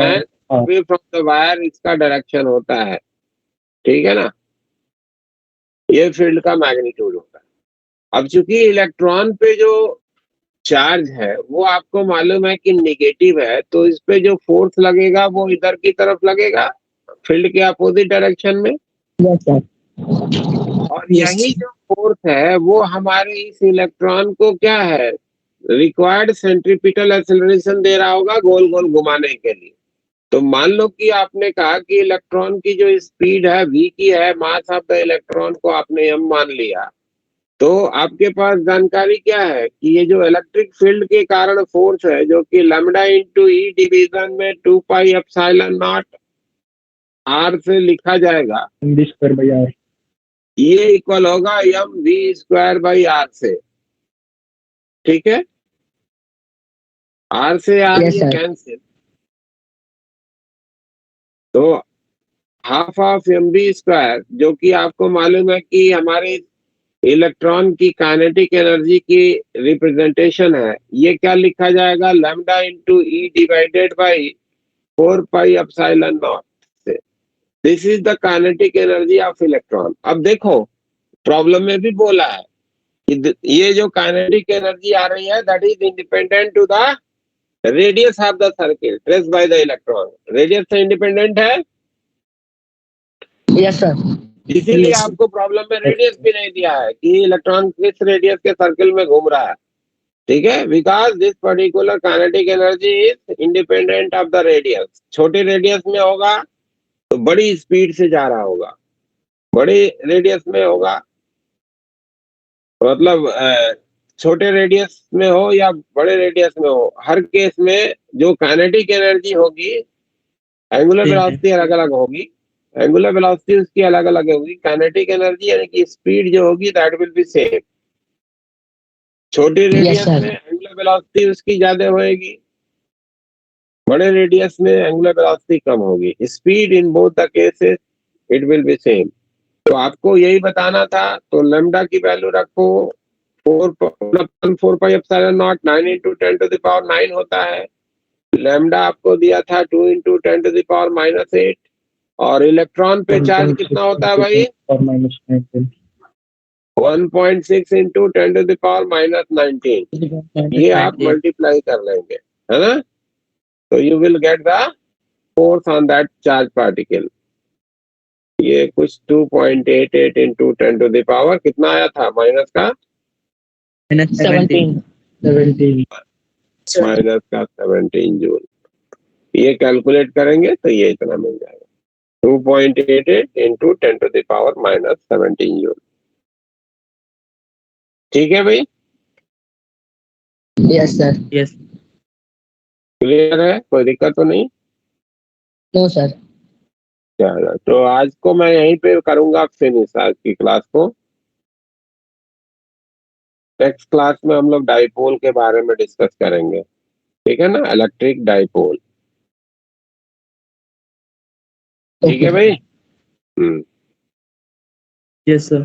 है। फ्रॉम द वायर इसका डायरेक्शन होता है, ठीक है ना, ये फील्ड का मैग्नीट्यूड होता है। अब चूंकि इलेक्ट्रॉन पे जो चार्ज है वो आपको मालूम है कि निगेटिव है, तो इस पे जो फोर्स लगेगा वो इधर की तरफ लगेगा, फील्ड के अपोजिट डायरेक्शन में। Yes, sir. और यही जो फोर्स है वो हमारे इस इलेक्ट्रॉन को क्या है, रिक्वायर्ड सेंट्रीपिटल एक्सेलरेशन दे रहा होगा गोल गोल घुमाने के लिए। तो मान लो कि आपने कहा कि इलेक्ट्रॉन की जो स्पीड है v की है, मास ऑफ द इलेक्ट्रॉन को आपने m मान लिया, तो आपके पास जानकारी क्या है कि ये जो इलेक्ट्रिक फील्ड के कारण फोर्स है जो कि लैम्डा इंटू ई डिवीजन में 2 पाई एप्सिलॉन नॉट आर से लिखा जाएगा, mv square by r. ये इक्वल होगा m v square by r से, ठीक है। आर से आर Yes, ये sir. कैंसिल, तो half of m b square, जो कि आपको मालूम है कि हमारे इलेक्ट्रॉन की काइनेटिक एनर्जी की रिप्रेजेंटेशन है, ये क्या लिखा जाएगा, lambda into E divided by 4 pi epsilon naught से। This is the kinetic energy of electron. अब देखो प्रॉब्लम में भी बोला है कि ये जो काइनेटिक एनर्जी आ रही है that is independent to the radius of the circle traced by the electron. Radius से इंडिपेंडेंट है, Yes, sir. इसीलिए आपको प्रॉब्लम में रेडियस भी नहीं दिया है कि इलेक्ट्रॉन किस रेडियस के सर्किल में घूम रहा है, ठीक है, because this particular kinetic energy is independent of the radius. छोटे रेडियस में होगा तो बड़ी स्पीड से जा रहा होगा, बड़े रेडियस में होगा मतलब छोटे रेडियस में हो या बड़े रेडियस में हो, हर केस में जो काइनेटिक एनर्जी होगी, एंगुलर वेलोसिटी अलग अलग होगी, एंगुलर वेलोसिटी उसकी अलग अलग होगी, काइनेटिक एनर्जी यानी कि स्पीड जो होगी दैट विल बी सेम। छोटी रेडियस में एंगुलर वेलोसिटी उसकी ज्यादा होगी, बड़े रेडियस में एंगुलर वेलोसिटी कम होगी। Speed in both the cases it will be same. तो आपको यही बताना था, तो लैम्डा की वैल्यू रखो 4 pi epsilon not 9 into 10 to the power 9 होता है। लैम्डा आपको दिया था 2 into 10 to the power minus 8, और इलेक्ट्रॉन पे चार्ज कितना होता है भाई, Or minus 19. 1.6 into 10 to the power minus 19। ये आप मल्टीप्लाई कर लेंगे, है ना, तो you will get the force on that charge particle. ये कुछ 2.88 into 10 to the power कितना आया था माइनस का, 17. माइनस का 17 जूल। ये कैलकुलेट करेंगे तो ये इतना मिल जाएगा, 2.88 into 10 to the power minus 17 joule. ठीक है भाई। Yes, sir. यस क्लियर है, कोई दिक्कत तो नहीं? No, sir. चलो, तो आज को मैं यहीं पे करूंगा फिनिश आज की क्लास को। नेक्स्ट क्लास में हम लोग डाइपोल के बारे में डिस्कस करेंगे, ठीक है ना, इलेक्ट्रिक डाइपोल। ठीक है Okay. भाई। Yes sir.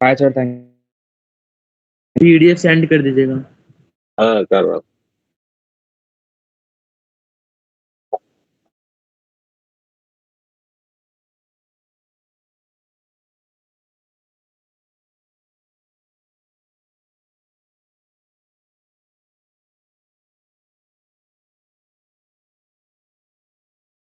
Bye sir, thank PDF send कर दीजिएगा। हाँ कर रहा हूँ।